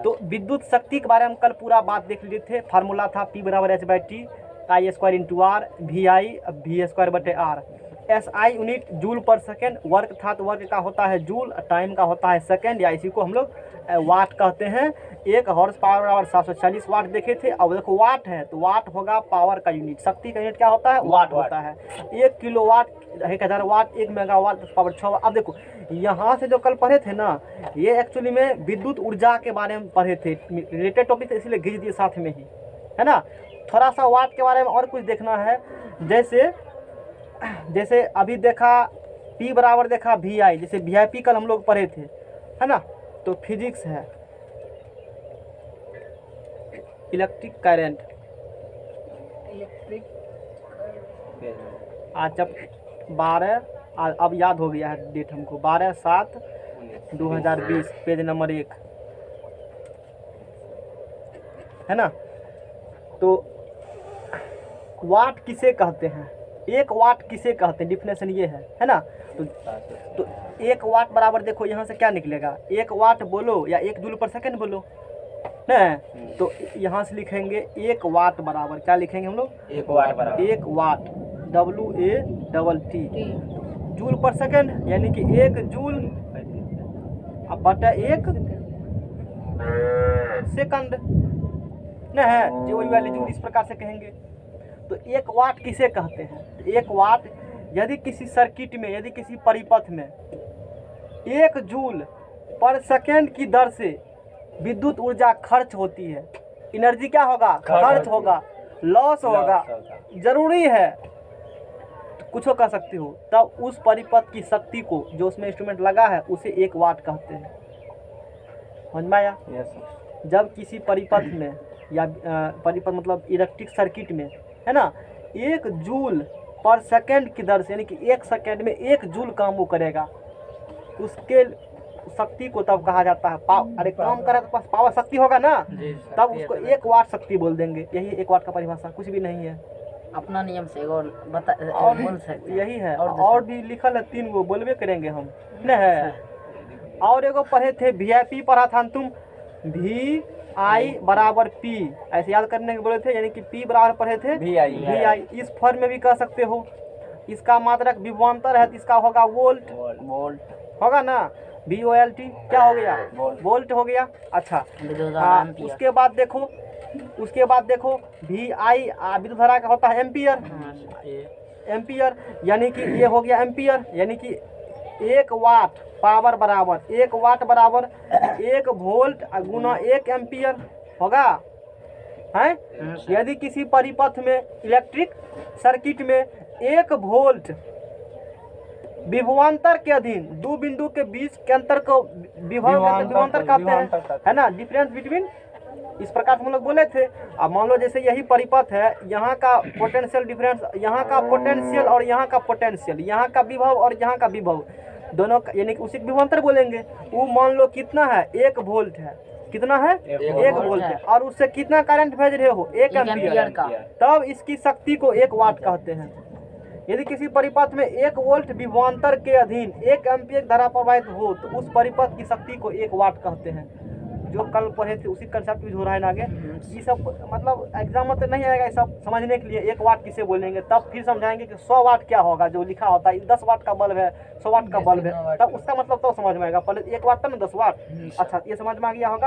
तो विद्युत शक्ति के बारे में कल पूरा बात देख लिए थे। फार्मूला था P = H/T I² × R V² SI unit joule पर सेकेंड। वर्क था तो वर्क का होता है जूल, टाइम का होता है सेकेंड, या इसी को हम लोग वाट कहते हैं। 1 हॉर्स पावर बराबर 740 वाट देखे थे। अब देखो वाट है तो वाट होगा पावर का यूनिट, शक्ति का यूनिट क्या होता है? वाट होता है। 1 किलोवाट 1000 वाट, 1 मेगावाट पावर 6 वाट। अब देखो यहाँ से जो कल पढ़े थे ना, ये एक्चुअली में विद्युत ऊर्जा के बारे में पढ़े थे, रिलेटेड टॉपिक, इसलिए खींच दिए साथ में ही, है ना। थोड़ा सा वाट के बारे में और कुछ देखना है। जैसे अभी देखा P बराबर देखा VI, जैसे VIP कल हम लोग पढ़े थे, है ना। तो फिजिक्स है इलेक्ट्रिक करंट, आज जब 12 अब याद हो गया है डेट हमको, 12/7/2020 पेज नंबर 1, है ना। तो वाट किसे कहते हैं? 1 वाट किसे कहते हैं? डिफिनेशन ये है ना। तो 1 वाट बराबर देखो यहाँ से क्या निकलेगा, 1 वाट बोलो या 1 जूल पर सेकंड बोलो ना। तो यहाँ से लिखेंगे 1 वाट बराबर क्या लिखेंगे हम लोग? 1 वाट बराबर 1 वाट WATT जूल पर सेकंड, यानी कि 1 जूल अब बटा 1 सेकंड ना है, जो वही वाली जूल इस प्रकार से कहेंगे। तो 1 वाट किसे कहते हैं? 1 वाट यदि किसी सर्किट में, यदि किसी परिपथ में 1 जूल पर सेकेंड की दर से विद्युत ऊर्जा खर्च होती है, एनर्जी क्या होगा? खर्च होगा, लॉस होगा, जरूरी है, तो कुछ कह सकते हो। तब उस परिपथ की शक्ति को, जो उसमें इंस्ट्रूमेंट लगा है, उसे 1 वाट कहते हैं। समझ में आया? जब किसी परिपथ में या परिपथ मतलब इलेक्ट्रिक सर्किट में, है ना, 1 जूल पर सेकेंड की दर से, यानी कि 1 सेकेंड में 1 जूल काम वो करेगा, उसके शक्ति को तब कहा जाता है अरे काम करे तो पास पावर शक्ति होगा ना, तब उसको 1 वाट शक्ति बोल देंगे। यही 1 वाट का परिभाषा, कुछ भी नहीं है, अपना नियम से और बोल सकते हैं। यही है। और भी लिखल है 3 गो, बोलबे करेंगे हम न है। और एगो पढ़े थे VIP पढ़ा था तुम, VI = P, ऐसे याद करने के बोले थे, यानी कि P बराबर पढ़े थे VI। इस फॉर्म में भी कह सकते हो। इसका मात्रक विभवांतर है तो इसका होगा वोल्ट होगा ना, VOLT क्या हो गया? वोल्ट हो गया। अच्छा उसके बाद देखो VI विद्युत धारा का होता है एम्पियर, यानी कि ये हो गया एम्पियर, यानी कि 1 वाट पावर बराबर 1 वाट बराबर 1 वोल्ट गुना 1 एम्पियर होगा, है। यदि किसी परिपथ में इलेक्ट्रिक सर्किट में 1 वोल्ट विभवांतर के अधीन 2 बिंदु के बीच के अंतर को विभवांतर कहते हैं, है ना, डिफरेंस बिटवीन, इस प्रकार से हम लोग बोले थे। अब मान लो जैसे यही परिपथ है, यहाँ का पोटेंशियल डिफरेंस, यहाँ का पोटेंशियल और यहाँ का पोटेंशियल, यहाँ का विभव और यहाँ का विभव दोनों, यानी कि उसी विभवांतर बोलेंगे। वो मान लो कितना है? 1 वोल्ट है, कितना है? 1 वोल्ट है, और उससे कितना करंट भेज रहे हो? 1 एम्पियर का, तब इसकी शक्ति को 1 वाट कहते हैं। यदि किसी परिपथ में 1 वोल्ट विभवांतर के अधीन 1 एम्पियर धारा प्रवाहित हो तो उस परिपथ की शक्ति को 1 वाट कहते हैं। जो कल पढ़े थे उसी कंसेप्ट यूज हो रहा है आगे। ये सब मतलब एग्जाम में तो नहीं आएगा, ये सब समझने के लिए 1 वाट किसे बोलेंगे, तब फिर समझाएंगे कि 100 वाट क्या होगा, जो लिखा होता है 10 वाट का बल्ब है, 100 वाट का बल्ब है, तब उसका मतलब तो समझ में आएगा। पहले 1 वाट था ना 10 वाट, अच्छा ये समझ में आ गया होगा।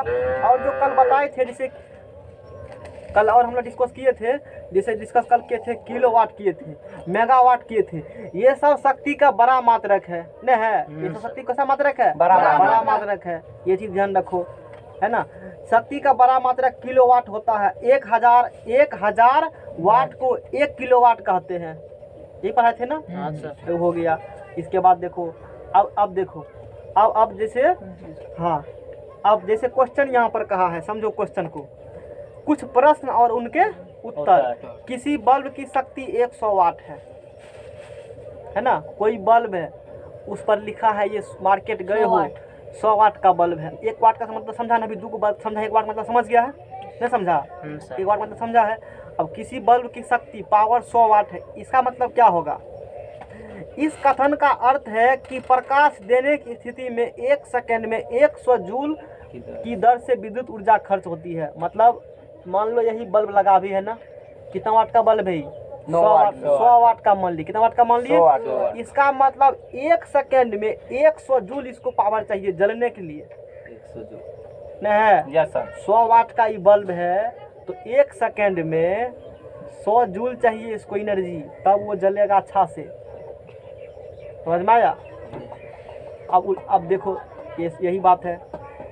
और जो कल बताए थे, जैसे कल और हम लोग डिस्कस किए थे, जैसे डिस्कस कल किए थे किलोवाट किए थे, मेगावाट किए थे, ये सब शक्ति का बड़ा मात्रक है न है। ये सब शक्ति कैसा मात्रक है? बड़ा मात्रक है, ये चीज ध्यान रखो, है ना। शक्ति का बड़ा मात्रक किलोवाट होता है। 1000 वाट को 1 किलोवाट कहते हैं, ये पढ़ाए थे ना, तो हो गया। इसके बाद देखो अब देखो अब जैसे, हाँ अब जैसे क्वेश्चन यहाँ पर कहा है, समझो क्वेश्चन को, कुछ प्रश्न और उनके उत्तर। किसी बल्ब की शक्ति 100 वाट है ना, कोई बल्ब है उस पर लिखा है, ये मार्केट गए हो 100 वाट का बल्ब है। 1 वाट का मतलब समझा ना, अभी 2 बात समझा, 1 वाट मतलब समझ गया है, नहीं समझा? 1 वाट मतलब समझा है। अब किसी बल्ब की शक्ति पावर 100 वाट है, इसका मतलब क्या होगा? इस कथन का अर्थ है कि प्रकाश देने की स्थिति में 1 सेकंड में 100 जूल की दर से विद्युत ऊर्जा खर्च होती है। मतलब मान लो यही बल्ब लगा भी है ना, कितना वाट का बल्ब है? 100 वाट का मान ली। कितना वाट का मान लिए? 100 वाट। इसका मतलब 1 सेकेंड में 100 जूल इसको पावर चाहिए जलने के लिए, 100 जूल। नहीं है? Yes sir. 100 वाट का ये बल्ब है तो 1 सेकेंड में 100 जूल चाहिए इसको एनर्जी, तब वो जलेगा अच्छा से। समझ में आया? अब देखो ये यही बात है,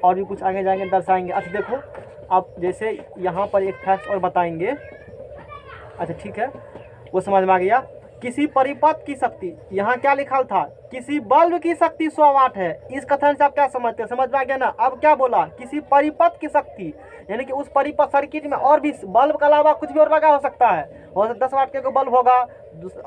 और भी कुछ आगे जाएंगे दर्शाएंगे। अच्छा देखो, अब जैसे यहाँ पर एक फैक्ट और बताएंगे। अच्छा ठीक है, वो समझ में आ गया। किसी परिपथ की शक्ति, यहाँ क्या लिखा था? किसी बल्ब की शक्ति 100 वाट है। इस कथन से आप क्या समझते हैं? समझ में आ गया ना? अब क्या बोला? किसी परिपथ की शक्ति, यानी कि उस परिपथ सर्किट में और भी बल्ब के अलावा कुछ भी और लगा हो सकता है। हो सकता 10 वाट के बल्ब होगा,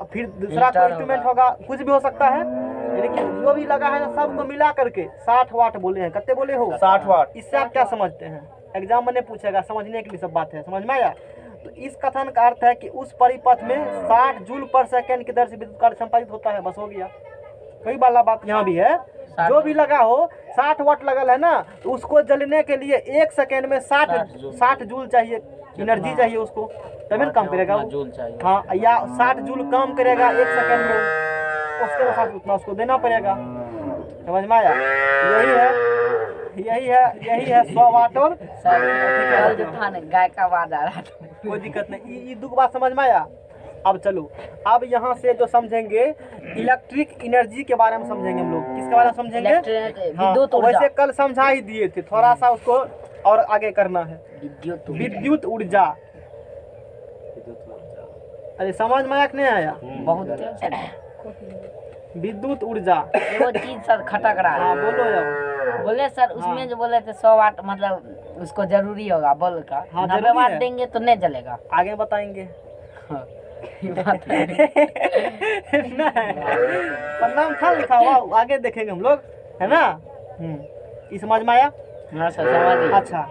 फिर दूसरा कोई इंस्ट्रूमेंट होगा, कुछ भी हो सकता है। यानी कि जो भी लगा है ना सबको मिला करके 60 वाट बोले हैं। कितने बोले हो? 60 वाट। इससे आप क्या समझते हैं? एग्जाम में पूछेगा, समझने के लिए सब बात है। समझ में आया? तो इस कथन का अर्थ है कि उस परिपथ में 60 जूल पर सेकंड की दर से विद्युत कार्य संपादित होता है। बस हो गया। वही वाला बात यहाँ भी है। जो भी लगा हो, 60 वाट लगल है ना, तो उसको जलने के लिए 1 सेकेंड में 60 जूल चाहिए, एनर्जी चाहिए उसको, तभी ना काम करेगा वो। जूल चाहिए। हाँ, या 60 जूल काम करेगा 1 सेकेंड में, उसके अनुसार उतना उसको देना पड़ेगा। समझ में आया? यही है 100 वाट और सर जो था ना, गाय का आवाज आ रहा था। कोई दिक्कत नहीं। ये दो बात समझ में आया? अब चलो, अब यहाँ से जो समझेंगे इलेक्ट्रिक एनर्जी के बारे में समझेंगे हम लोग। किसके बारे में समझेंगे? विद्युत हाँ, ऊर्जा। वैसे कल समझा ही दिए थे, थोड़ा सा उसको और आगे करना है। विद्युत ऊर्जा। अरे समझ में आया कि नहीं आया? बहुत विद्युत ऊर्जा। वो चीज सर खटक रहा है। हाँ बोलो यार। बोले सर उसमें जो बोले थे 100 वाट, मतलब उसको जरूरी होगा बल्ब का। हाँ, 90 जरूरी वाट है। देंगे तो नहीं जलेगा। आगे बताएंगे। ये बात है। प्रणाम था लिखा हुआ, आगे देखेंगे हम लोग, है ना? ये समझ में आया? हाँ सर, समझ गए। अच्छा,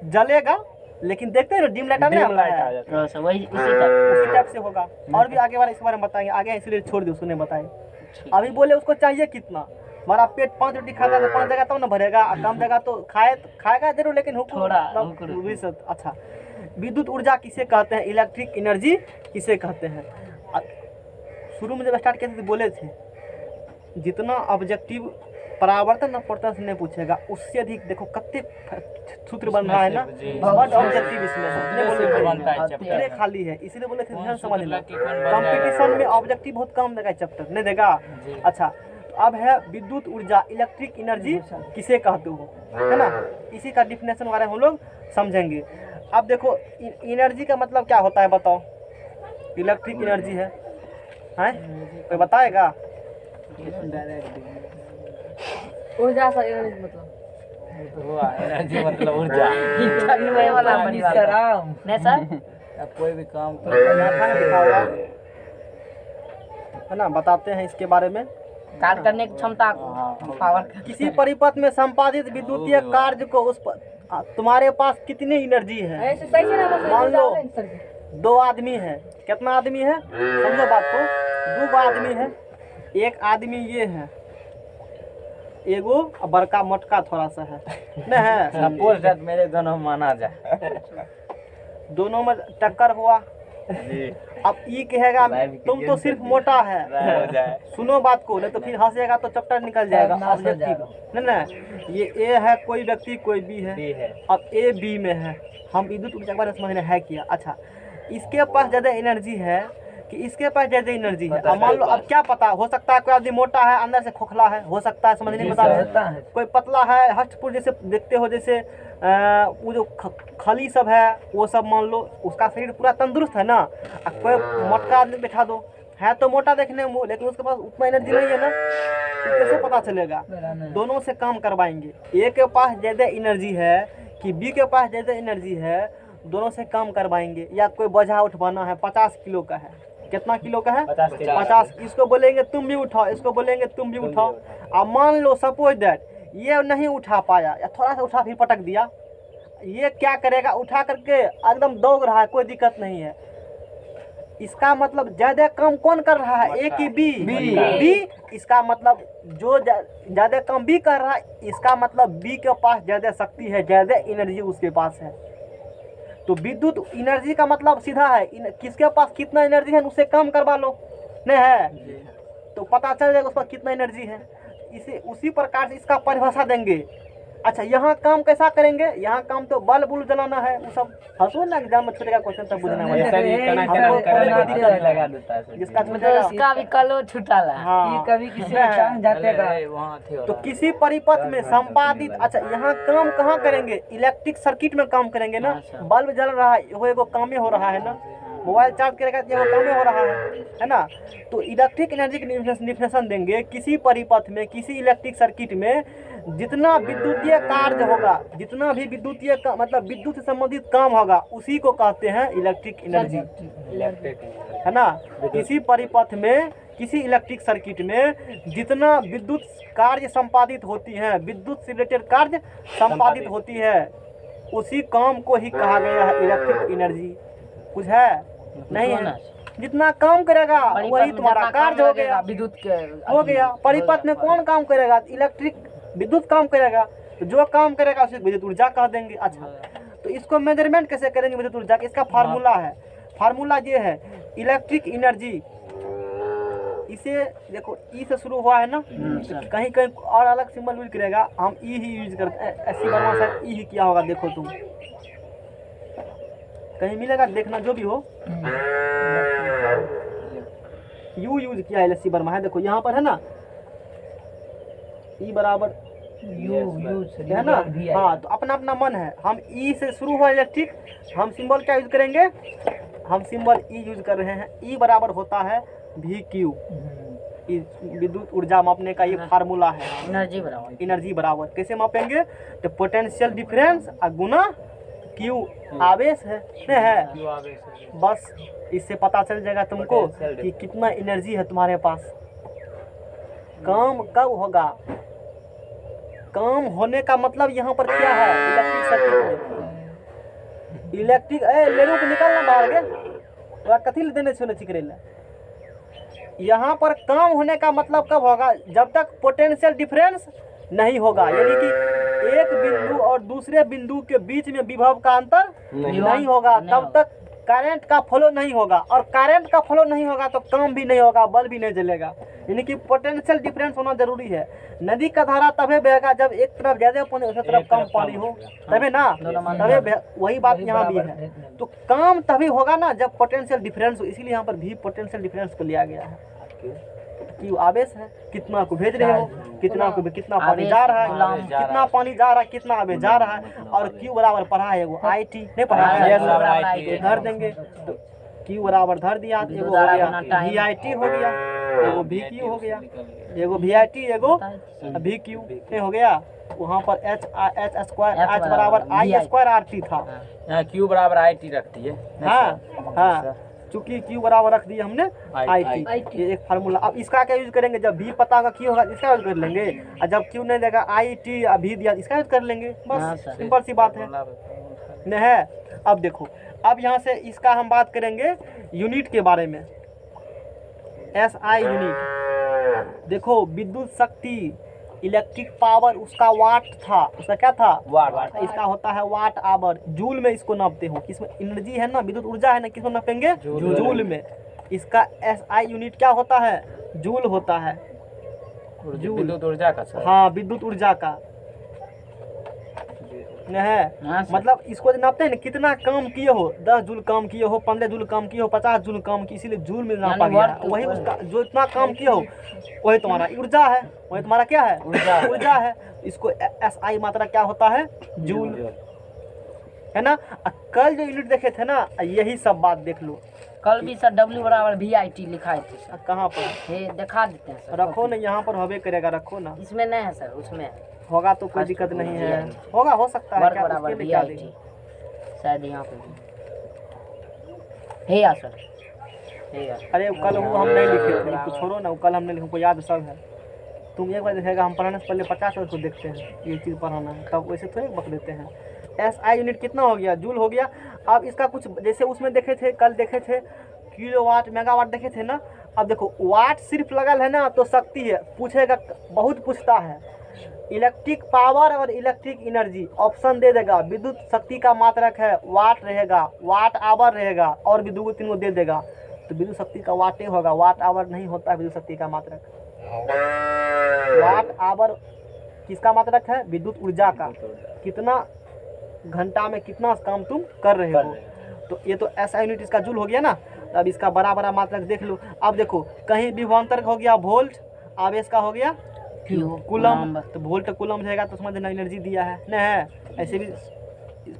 जलेगा, लेकिन देखते हैं ना डिम लाइट नहीं आता है, हाँ सर, वही उसी टाइप से होगा। और भी आगे बार इस बारे में बताएंगे, आगे इसलिए छोड़ दे, उसको नहीं बताए। अभी बोले उसको चाहिए कितना? हमारा पेट 5 रोटी खाता है तो 5 जगह तब ना भरेगा, कम जगह तो खाएगा जरूर, लेकिन हुक्म थोड़ा अच्छा। विद्युत ऊर्जा किसे कहते हैं? इलेक्ट्रिक एनर्जी किसे कहते हैं? शुरू में जब स्टार्ट किए थे तो बोले थे जितना ऑब्जेक्टिव परावर्तन अपवर्तन से नहीं पूछेगा, उससे अधिक देखो कत्ते सूत्र बन रहा है ना, बहुत ऑब्जेक्टिव इसमें कितने खाली है, इसीलिए बोले थे ध्यान समझ लो। कंपटीशन में ऑब्जेक्टिव बहुत कम देगा चैप्टर, नहीं देगा। अच्छा, अब है विद्युत ऊर्जा, इलेक्ट्रिक एनर्जी किसे कहते हो, है ना? इसी का डिफिनेशन बारे में हम लोग समझेंगे। अब देखो एनर्जी का मतलब क्या होता है बताओ? इलेक्ट्रिक एनर्जी है कोई बताएगा? ऊर्जा सर, एनर्जी मतलब एनर्जी मतलब ऊर्जा। वाला नहीं सर, कोई भी काम लिखा हुआ है ना, बताते हैं इसके बारे में। कार्य करने की क्षमता, पावर। किसी परिपथ में संपादित विद्युतीय कार्य को उस तुम्हारे पास कितनी एनर्जी है? मान लो 2 आदमी है, कितना आदमी है समझो बात को, 2 आदमी है। एक आदमी ये है, एगो बड़का मोटका थोड़ा सा है, नहीं है? सपोज दैट मेरे दोनों माना जाए, दोनों में टक्कर हुआ। अब ये कहेगा तुम तो सिर्फ मोटा है, सुनो बात को, नहीं तो फिर हंसेगा तो चैप्टर निकल जाएगा ऑब्जेक्टिव। नहीं, ये ए है कोई व्यक्ति, कोई बी है। अब ए बी में है, हम विद्युत ऊर्जा के बारे में समझना है किया। अच्छा, इसके पास ज़्यादा एनर्जी है कि इसके पास ज़्यादा एनर्जी है? अब मान लो, अब क्या पता, हो सकता है कोई आदमी मोटा है अंदर से खोखला है, हो सकता है, समझ नहीं बता रहे। कोई पतला है हष्टपुर, जैसे देखते हो, जैसे वो जो खली सब है वो सब, मान लो उसका शरीर पूरा तंदुरुस्त है ना। कोई मोटा आदमी बैठा दो, है तो मोटा देखने में, लेकिन उसके पास उतना एनर्जी नहीं है ना, तो कैसे पता चलेगा? दोनों से काम करवाएंगे। ए के पास ज़्यादा एनर्जी है कि बी के पास ज़्यादा एनर्जी है, दोनों से काम करवाएंगे। या कोई बोझा उठवाना है, 50 किलो का है, कितना किलो का है? 50। इसको बोलेंगे तुम भी उठाओ, इसको बोलेंगे तुम भी उठाओ। अब मान लो सपोज दैट ये नहीं उठा पाया, या थोड़ा सा उठा फिर पटक दिया, ये क्या करेगा? उठा करके एकदम दौड़ रहा है, कोई दिक्कत नहीं है, इसका मतलब ज्यादा काम कौन कर रहा है, ए की बी? बी। इसका मतलब जो ज्यादा काम बी कर रहा है, इसका मतलब बी के पास ज्यादा शक्ति है, ज्यादा एनर्जी उसके पास है। तो विद्युत एनर्जी का मतलब सीधा है, किसके पास कितना एनर्जी है उससे कम करवा लो, नहीं है तो पता चल जाएगा उस पर कितना एनर्जी है। इसे उसी प्रकार से इसका परिभाषा देंगे। अच्छा, यहाँ काम कैसा करेंगे? यहाँ काम तो बल्ब बुल्ब जलाना है, वो सब हंसो ना, एग्जाम में छूटेगा क्वेश्चन तब बुझना है। सर ये कना हमको कना कोई कना लगा देता है सर। जिसका तो छूटेगा इसका भी कलो छुटाला। हाँ, कभी किसी के काम जाते का। वहाँ थे तो किसी परिपथ में संपादित, अच्छा यहाँ काम कहाँ करेंगे? इलेक्ट्रिक सर्किट में काम करेंगे ना। बल्ब जल रहा है, वो एगो काम ही हो रहा है ना, मोबाइल चार्ज करेगा तो वो काम ही हो रहा है ना। तो इलेक्ट्रिक एनर्जी की डिफिनेशन देंगे, किसी परिपथ में, किसी इलेक्ट्रिक सर्किट में जितना विद्युतीय कार्य होगा, जितना भी विद्युतीय मतलब विद्युत से संबंधित काम होगा, उसी को कहते हैं इलेक्ट्रिक एनर्जी, है ना। किसी परिपथ में, किसी इलेक्ट्रिक सर्किट में जितना विद्युत कार्य संपादित होती है, विद्युत से रिलेटेड कार्य संपादित होती है, उसी काम को ही कहा गया है इलेक्ट्रिक एनर्जी। कुछ है नहीं है, जितना काम करेगा वही तुम्हारा कार्य हो गया, विद्युत के हो गया। परिपथ में कौन काम करेगा? इलेक्ट्रिक विद्युत काम करेगा, तो जो काम करेगा उसे विद्युत ऊर्जा कह देंगे। अच्छा, तो इसको मेजरमेंट कैसे करेंगे विद्युत ऊर्जा? इसका फार्मूला है, फार्मूला ये है, इलेक्ट्रिक एनर्जी, इसे देखो ई से शुरू हुआ है ना, तो कहीं कहीं और अलग सिंबल यूज करेगा, हम ई ही यूज करते हैं, ऐसी बार शायद ई ही किया होगा, देखो तुम कहीं मिलेगा देखना, जो भी हो यू यूज किया है, लस्सी बर्मा है, देखो यहाँ पर है ना, ई बराबर यू है ना। हाँ, तो अपना अपना मन है, हम ई से शुरू हुआ इलेक्ट्रिक, हम सिंबल क्या यूज करेंगे? हम सिंबल ई यूज कर रहे हैं। ई बराबर होता है वी क्यू, विद्युत ऊर्जा मापने का ये फार्मूला है। एनर्जी बराबर, एनर्जी बराबर कैसे मापेंगे? तो पोटेंशियल डिफरेंस गुना क्यू, आवेश है नहीं है, बस इससे पता चल जाएगा तुमको कि कितना एनर्जी है तुम्हारे पास। काम कब होगा? काम होने का मतलब यहाँ पर क्या है? इलेक्ट्रिक सर्किट में इलेक्ट्रिक लेरू को निकालना बाहर के तो कथी देने छो चिकरेला। यहाँ पर काम होने का मतलब कब होगा? जब तक पोटेंशियल डिफरेंस नहीं होगा, यानी कि एक बिंदु और दूसरे बिंदु के बीच में विभव का अंतर नहीं होगा, तब तक करंट का फ्लो नहीं होगा, और करंट का फ्लो नहीं होगा तो काम भी नहीं होगा, बल्ब भी नहीं जलेगा। यानी कि पोटेंशियल डिफरेंस होना जरूरी है। नदी का धारा तभी बहेगा जब एक तरफ ज्यादा पानी दूसरी तरफ कम पानी हो, तभी ना, तभी वही बात यहाँ भी है। तो काम तभी होगा ना जब पोटेंशियल डिफरेंस हो, इसीलिए यहाँ पर भी पोटेंशियल डिफरेंस को लिया गया है कि आवेश है, कितना को भेज रहे हो, कितना को, कितना पानी जा रहा है, कितना पानी जा रहा है, कितना आवेश जा रहा है। और क्यू बराबर पढ़ा है वो IT नहीं पढ़ा है, धर देंगे तो क्यू बराबर धर दिया, एगो हो गया VIT हो गया, एगो VQ हो गया, एगो VIT एगो VQ हो गया। वहाँ पर H स्क्वायर H बराबर I स्क्वायर RT था, यहाँ क्यू बराबर IT रखती है। हाँ हाँ, चूंकि क्यू बराबर रख दिया हमने IT, ये एक फार्मूला। अब इसका क्या यूज करेंगे? जब भी पता होगा क्यू होगा इसका यूज कर लेंगे, और जब क्यू नहीं देगा IT भी दिया इसका यूज कर लेंगे, बस सिंपल सी बात है नहीं है। अब देखो, अब यहाँ से इसका हम बात करेंगे यूनिट के बारे में। SI यूनिट देखो, विद्युत शक्ति, इलेक्ट्रिक पावर उसका वाट था, उसका क्या था? वाट। इसका होता है वाट आवर, जूल में इसको नापते हो। किसमें एनर्जी है ना, विद्युत ऊर्जा है ना, किसमें नापेंगे? जूल में। इसका SI यूनिट क्या होता है? जूल होता है, जूल विद्युत ऊर्जा का सर। हाँ, विद्युत ऊर्जा का है। मतलब इसको जो नापते हैं ना, कितना काम किए हो, 10 जूल काम किए हो, 15 जूल काम किए हो, 50 जूल काम किए, इसीलिए जूल में नापा गया है। वही उसका जो इतना काम किए हो वही तुम्हारा ऊर्जा है, वही तुम्हारा क्या है? ऊर्जा है। इसको SI मात्रा क्या होता है? जूल, है ना। कल जो यूनिट देखे थे ना, यही सब बात देख लो। कल भी सर W बराबर VIT लिखा थे सर। कहाँ पर? ये दिखा देते हैं सर, रखो ना, यहाँ पर होबे करेगा, रखो ना। इसमें नहीं है सर, उसमें होगा तो कोई दिक्कत नहीं है, होगा, हो सकता है, वर्ग क्या बराबर उसके लिए क्या VIT देंगे? शायद यहाँ पे है या सर, है या। अरे कल वो हम नहीं लिखे थे, कुछ छोड़ो ना, वो कल हमने लिखा, याद सब है। तुम एक बार देखेगा, हम पढ़ाने से पहले 50 वर्ष को देखते हैं ये चीज़ पढ़ाना है, तब वैसे थोड़े बक देते हैं। SI यूनिट कितना हो गया? जूल हो गया। अब इसका कुछ जैसे उसमें देखे थे, कल देखे थे किलोवाट मेगावाट देखे थे ना। अब देखो वाट सिर्फ लगल है ना तो शक्ति है, पूछेगा बहुत पूछता है। इलेक्ट्रिक पावर और इलेक्ट्रिक एनर्जी ऑप्शन दे देगा। विद्युत शक्ति का मात्रक है वाट रहेगा, वाट आवर रहेगा और भी 2 3 दे देगा। तो विद्युत शक्ति का वाट ही होगा, वाट आवर नहीं होता है विद्युत शक्ति का मात्रक। वाट आवर किसका मात्रक है? विद्युत ऊर्जा का। कितना घंटा में कितना काम तुम कर रहे हो। तो ये तो ऐसा यूनिट इसका जूल हो गया ना। तो अब इसका बड़ा बड़ा मात्रक देख लो। अब देखो कहीं विभवांतर हो गया वोल्ट, आवेश का हो गया कूलम। तो वोल्ट कूलम रहेगा तो समझ लेना एनर्जी दिया है ना। है ऐसे भी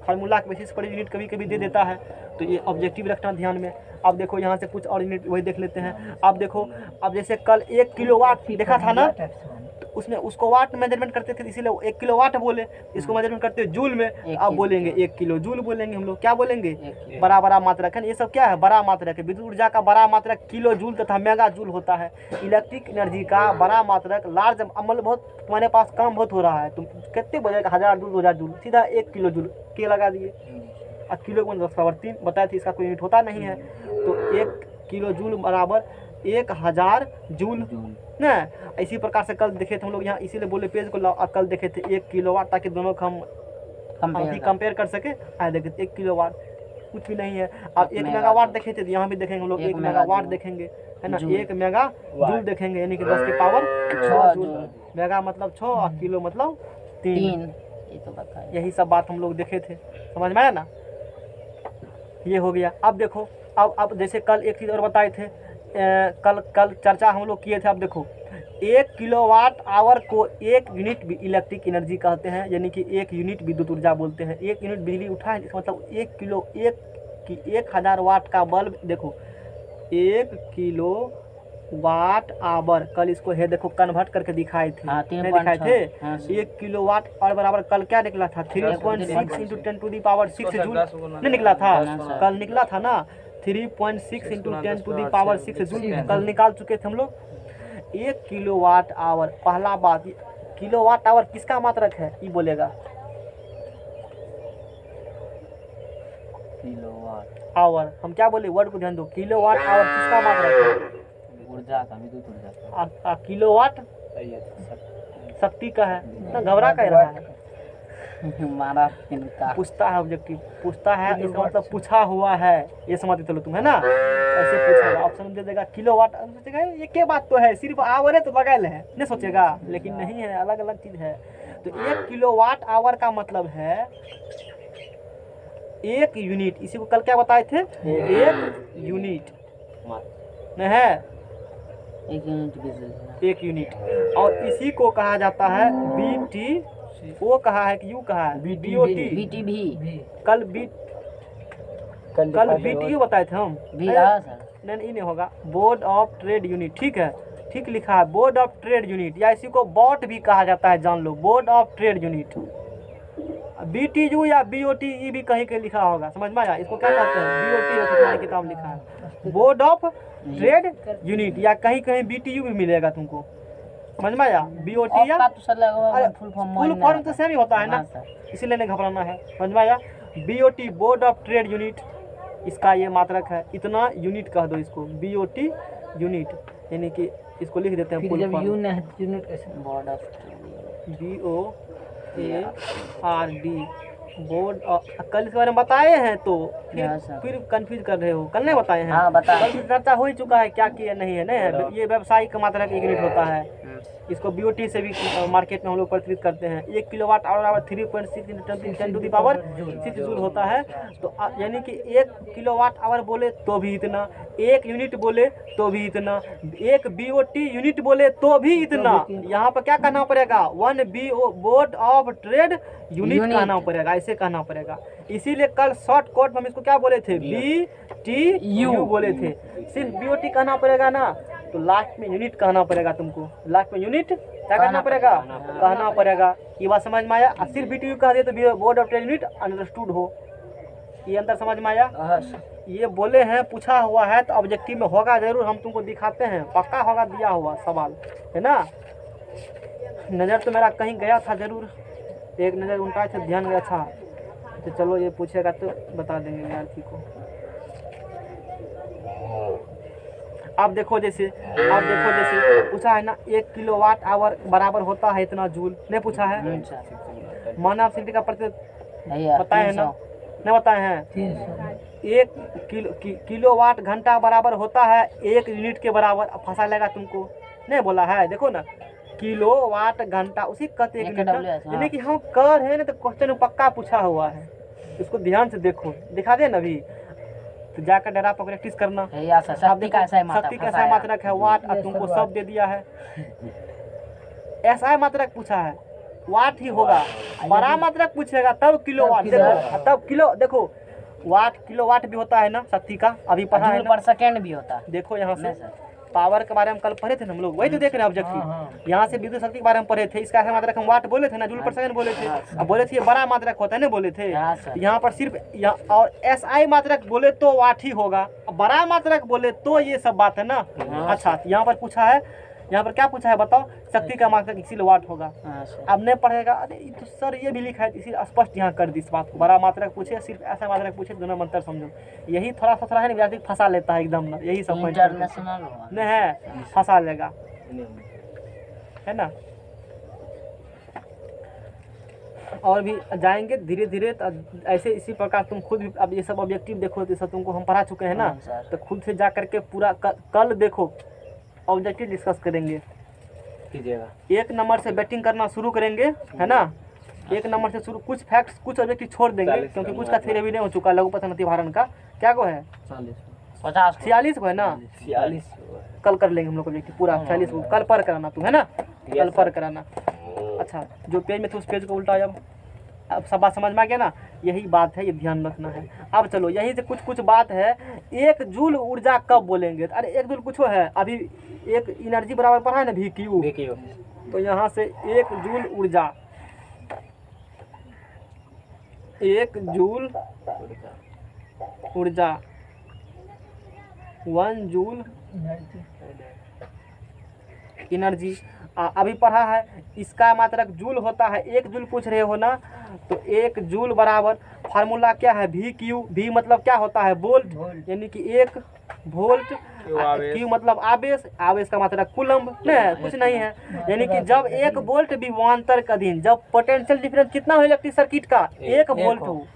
फार्मूला के बेसिस पर यूनिट कभी कभी दे देता है, तो ये ऑब्जेक्टिव रखना ध्यान में। अब देखो यहाँ से कुछ और यूनिट वही देख लेते हैं। अब देखो, अब जैसे कल 1 किलोवाट देखा था ना, तो उसमें उसको वाट मेजरमेंट करते थे इसीलिए 1 किलोवाट बोले। इसको मेजरमेंट करते हैं जूल में, अब बोलेंगे 1 किलो जूल बोलेंगे हम लोग। क्या बोलेंगे? बड़ा बड़ा मात्रक है। ये सब क्या है? बड़ा मात्रक है। विद्युत ऊर्जा का बड़ा मात्रक किलो जूल तथा मेगा जूल होता है। इलेक्ट्रिक एनर्जी का बड़ा मात्रक लार्ज अमल बहुत तुम्हारे पास काम बहुत हो रहा है, तुम कितने बजेगा? 1000 जूल 2000 जूल, सीधा 1 किलो जूल के लगा दिए। अब किलो को 10⁻³ बताए थे, इसका कोई यूनिट होता नहीं है। तो 1 किलो जूल बराबर 1000 जूल ना। इसी प्रकार से कल देखे थे हम लोग यहाँ, इसीलिए बोले पेज को लाओ। कल देखे थे 1 किलोवाट, ताकि दोनों को हम कंपेयर कर सके। आए देखे 1 किलोवाट कुछ भी नहीं है। अब 1 मेगावाट देखे थे, यहाँ भी देखेंगे हम लोग 1 मेगावाट देखेंगे, है ना। 1 मेगा जूल देखेंगे, यानी कि 10 की पावर 6 जूल। मेगा मतलब 6 और किलो मतलब 3। ये तो बताया। यही सब बात हम लोग देखे थे, समझ में आया ना। ये हो गया। अब देखो, अब जैसे कल एक चीज़ और बताए थे, कल चर्चा हम लोग किए थे। अब देखो 1 किलोवाट आवर को 1 यूनिट इलेक्ट्रिक एनर्जी कहते हैं, यानी कि 1 यूनिट विद्युत ऊर्जा बोलते हैं। 1 यूनिट बिजली उठा है, इसका मतलब 1 किलो 1000 वाट का बल्ब। देखो 1 किलो वाट आवर, कल इसको है देखो कन्वर्ट करके दिखाए थे। नहीं दिखाए थे? 1 किलो वाट और बराबर कल क्या निकला था? 3.6 × 10⁻6 जूल नहीं निकला था? कल निकला था ना 3.6 × 10⁻6 जूल, कल निकाल चुके थे हम लोग। 1 किलो वाट आवर, पहला बात किलो वाट आवर किसका मात्रक है? ये बोलेगा किलोवाट आवर। हम क्या बोले? वर्ड को ध्यान दो। किलो वाट आवर किसका मात्रक है? ऊर्जा का, विद्युत ऊर्जा का। किलोवाट शक्ति का है। इतना घबरा कह रहा है। हमारा इनका पूछता है, ऑब्जेक्टिव पूछता है, इसका मतलब पूछा हुआ है, ये समझ चलो तुम, है ना। ऐसे पूछेगा, ऑप्शन दे देगा किलोवाट, सोचेगा ये क्या बात तो है, सिर्फ आवर है तो बगैर है, नहीं सोचेगा। लेकिन नहीं है, अलग अलग चीज है। तो 1 किलोवाट आवर का मतलब है 1 यूनिट। इसी को कल क्या बताए थे? 1 यूनिट नहीं है, 1 यूनिट बिजली। 1 यूनिट। और इसी को कहा जाता है बीटी। वो कहा है कि यू कहा है बीओटी। बीटीबी कल बीटीयू बताए थे हम। भी रहा सर। नहीं होगा, बोर्ड ऑफ ट्रेड यूनिट। ठीक है, ठीक लिखा है, बोर्ड ऑफ ट्रेड यूनिट, या इसी को बॉट भी कहा जाता है, जान लो, board of trade unit. BTU या बीओटी ये भी कहीं कहीं लिखा होगा, समझ में आया। इसको क्या कहते हैं? बीओटी तुम्हारे किताब लिखा है, बोर्ड ऑफ ट्रेड यूनिट, या कहीं कहीं बीटीयू भी मिलेगा तुमको, समझ में आया। बीओटी या फुल फॉर्म तो सेम ही होता है ना, इसीलिए नहीं घबराना है, समझ में आया। BOT board of trade unit, इसका ये मात्रक है, इतना यूनिट कह दो इसको, बीओटी यूनिट, यानी कि इसको लिख देते हैं full form, board of BOARD, board of. कल इसके बारे में बताए हैं तो फिर कंफ्यूज कर रहे हो, कल नहीं बताए हैं? हाँ, बताए। कल चर्चा हो ही चुका है, क्या किया नहीं है ना। ये व्यावसायिक मात्रक 1 यूनिट होता है, इसको बीओटी से भी मार्केट में हम लोग प्रचलित करते हैं। 1 किलोवाट आवर 3.6 × 10⁻6 जूल होता है। तो यानी कि 1 किलोवाट आवर बोले तो भी इतना, 1 यूनिट बोले तो भी इतना, 1 बीओटी यूनिट बोले तो भी इतना। यहाँ पर क्या कहना पड़ेगा? 1 BO board of trade unit कहना पड़ेगा, ऐसे कहना पड़ेगा। इसीलिए कल शॉर्ट कोट में हम इसको क्या बोले थे? BTU बोले थे। सिर्फ बीओटी कहना पड़ेगा ना, तो लास्ट में यूनिट कहना पड़ेगा तुमको। लास्ट में यूनिट क्या करना पड़ेगा? कहना पड़ेगा। ये बात समझ में आया? सिर्फ बीटीयू कह दिए तो board of trade unit understood हो, ये अंदर समझ में आया। ये बोले हैं, पूछा हुआ है तो ऑब्जेक्टिव में होगा जरूर, हम तुमको दिखाते हैं, पक्का होगा दिया हुआ सवाल, है ना। नज़र तो मेरा कहीं गया था जरूर, एक नज़र उल्टा से ध्यान गया था। तो चलो ये पूछेगा तो बता देंगे विद्यार्थी को। अब देखो जैसे पूछा है ना 1 किलोवाट आवर बराबर होता है इतना जूल, नहीं पूछा है। मानव शक्ति का प्रतिशत भैया बताए हैं ना, नहीं बताए हैं। 1 किलोवाट घंटा बराबर होता है 1 यूनिट के बराबर। अब फंसा लेगा तुमको, नहीं बोला है, देखो ना किलोवाट घंटा उसी कहते हैं यानी कि हम कर है ना, तो क्वेश्चन में पक्का पूछा हुआ है, इसको ध्यान से देखो, दिखा दे ना अभी तो जाकर डेरा पर प्रैक्टिस करना। भैया शक्ति का ऐसा शक्ति का ऐसा मात्रक है वाट, अब तुमको सब दे दिया है, ऐसा मात्रक पूछा है वाट ही होगा। बड़ा मात्रक पूछेगा तब किलोवाट, देखो तब किलो, देखो वाट किलोवाट भी होता है ना शक्ति का, अभी पढ़ा है जूल पर सेकंड भी होता है। देखो यहाँ से पावर के बारे में कल पढ़े थे ना हम लोग, वही तो देख रहे हैं ऑब्जेक्टिव। यहाँ से विद्युत शक्ति के बारे में पढ़े थे, इसका ऐसा मात्रक हम वाट बोले थे ना, जूल पर सेकंड बोले थे। अब बोले थे ये बड़ा मात्रक होता है ना, बोले थे यहाँ पर सिर्फ और SI मात्रक बोले तो वाट ही होगा, बड़ा मात्रक बोले तो ये सब बात है ना। अच्छा यहाँ पर पूछा है, यहाँ पर क्या पूछा है बताओ, शक्ति का मात्रक इसी वाट होगा। अब नहीं पढ़ेगा, अरे तो सर ये भी लिखा है, इसी स्पष्ट यहाँ कर दी इस बात को। बड़ा मात्रक पूछे सिर्फ ऐसा मात्रक पूछे, दोनों मंत्र समझो, यही थोड़ा सा है ना विद्यार्थी फंसा लेता है एकदम ना, यही सब इंटरनेशनल नहीं है, फंसा लेगा, है ना। और भी जाएंगे धीरे धीरे ऐसे, इसी प्रकार तुम खुद भी अब ये सब ऑब्जेक्टिव देखो, तो सब तुमको हम पढ़ा चुके हैं ना, तो खुद से जा करके पूरा कल देखो ऑब्जेक्टिव डिस्कस करेंगे, कीजिएगा। 1 नंबर से बैटिंग करना शुरू करेंगे, है ना। 1 नंबर से शुरू, कुछ फैक्ट्स कुछ ऑब्जेक्टिव छोड़ देंगे क्योंकि कुछ का थ्योरी भी नहीं हो चुका, लघु पठन भारण का क्या को है 50 46 को है ना, 46 कल कर लेंगे हम लोग ऑब्जेक्टिव पूरा 46 को, कल पर कराना तू, है ना, कल पर कराना। अच्छा जो पेज में थे उस पेज को उल्टा, अब सब बात समझ में आ गया ना, यही बात है, ये ध्यान रखना है। अब चलो यही से कुछ बात है, 1 जूल ऊर्जा कब बोलेंगे, अरे 1 जूल कुछ है, अभी एक एनर्जी बराबर पढ़ा है ना VQ, तो यहाँ से 1 जूल ऊर्जा, 1 जूल ऊर्जा 1 जूल एनर्जी अभी पढ़ा है, इसका मात्रक जूल होता है, 1 जूल पूछ रहे हो ना, तो 1 जूल बराबर फार्मूला क्या है VQ, V मतलब क्या होता है वोल्ट, यानी कि 1 वोल्ट, Q मतलब आवेश, आवेश का मात्रक कूलम्ब, नहीं कुछ नहीं है, यानी कि जब 1 वोल्ट विभवांतर के अधीन, जब पोटेंशियल डिफरेंस कितना हो इलेक्ट्रिक सर्किट का 1 वोल्ट हो,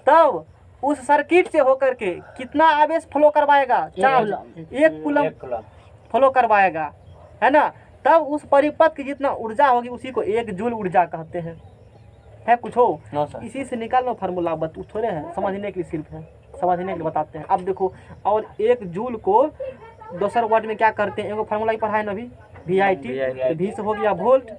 तब उस सर्किट से होकर के कितना आवेश फ्लो करवाएगा, चार्ज 1 कूलम्ब फ्लो करवाएगा, है ना। तब उस परिपथ की जितना ऊर्जा होगी उसी को 1 जूल ऊर्जा कहते हैं। है कुछ हो इसी से निकालना फार्मूला, बत थोड़े हैं, समझने के लिए सिर्फ है, समझने के लिए बताते हैं। अब देखो, और 1 जूल को दूसर वर्ड में क्या करते हैं, एगो फार्मूला ही पढ़ा है ना अभी VIT, तो V से हो गया वोल्ट,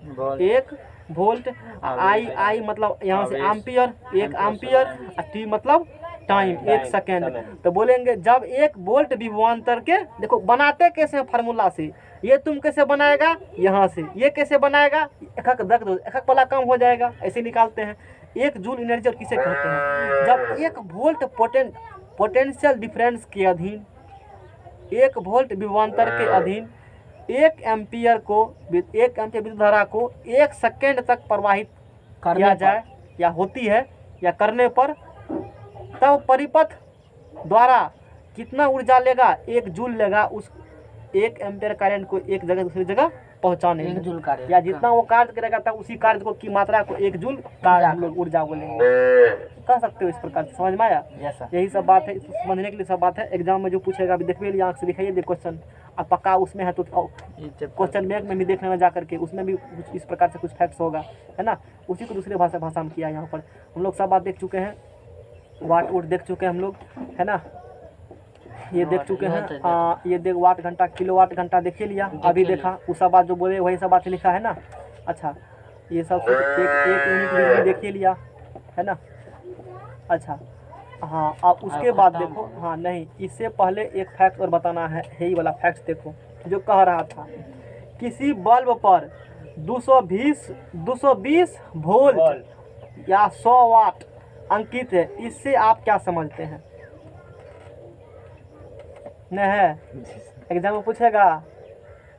1 वोल्ट, I मतलब यहाँ से एम्पियर, 1 एम्पियर, T मतलब टाइम, 1 सेकेंड। तो बोलेंगे जब 1 वोल्ट विभवांतर के, देखो बनाते कैसे हैं फार्मूला से, ये तुम कैसे बनाएगा यहाँ से, ये कैसे बनाएगा, एक पला कम हो जाएगा, ऐसे निकालते हैं। 1 जूल एनर्जी और किसे कहते हैं, जब 1 वोल्ट पोटेंशियल डिफरेंस के अधीन, 1 वोल्ट विभवांतर के अधीन 1 एम्पियर विद्युत धारा को 1 सेकेंड तक प्रवाहित किया जाए या होती है या करने पर, तब परिपथ द्वारा कितना ऊर्जा लेगा, 1 जूल लेगा उस 1 एम्पियर करंट को एक जगह दूसरी जगह पहुंचाने में, 1 जूल कार्य, या जितना वो कार्य करेगा तब उसी कार्य को की मात्रा को 1 जूल कार्य हम लोग ऊर्जा बोलेंगे, कह सकते हो। इस प्रकार से समझ में आया, यही सब बात है, समझने के लिए सब बात है। एग्जाम में जो पूछेगा अभी देखिए लिए आँख से दिखाइए दे क्वेश्चन, अब पक्का उसमें है तो क्वेश्चन बैंक में भी देख लेना जा करके, उसमें भी कुछ इस प्रकार से कुछ फैक्ट्स होगा, है ना। उसी को दूसरे भाषा में किया, यहाँ पर हम लोग सब बात देख चुके हैं, वाट वोट देख चुके हैं हम लोग, है ना, ये देख चुके हैं। ये देख वाट घंटा किलोवाट घंटा देख लिया, अभी देखा उस सब बात जो बोले वही सब बात लिखा है ना। अच्छा ये सब एक यूनिट बिजली देख लिया, है ना। अच्छा हाँ, अब उसके बाद देखो, हाँ नहीं, इससे पहले एक फैक्ट और बताना है, यही वाला फैक्ट देखो जो कह रहा था, किसी बल्ब पर 220 वोल्ट या 100 वाट अंकित है, इससे आप क्या समझते हैं। नहीं है, एग्जाम में पूछेगा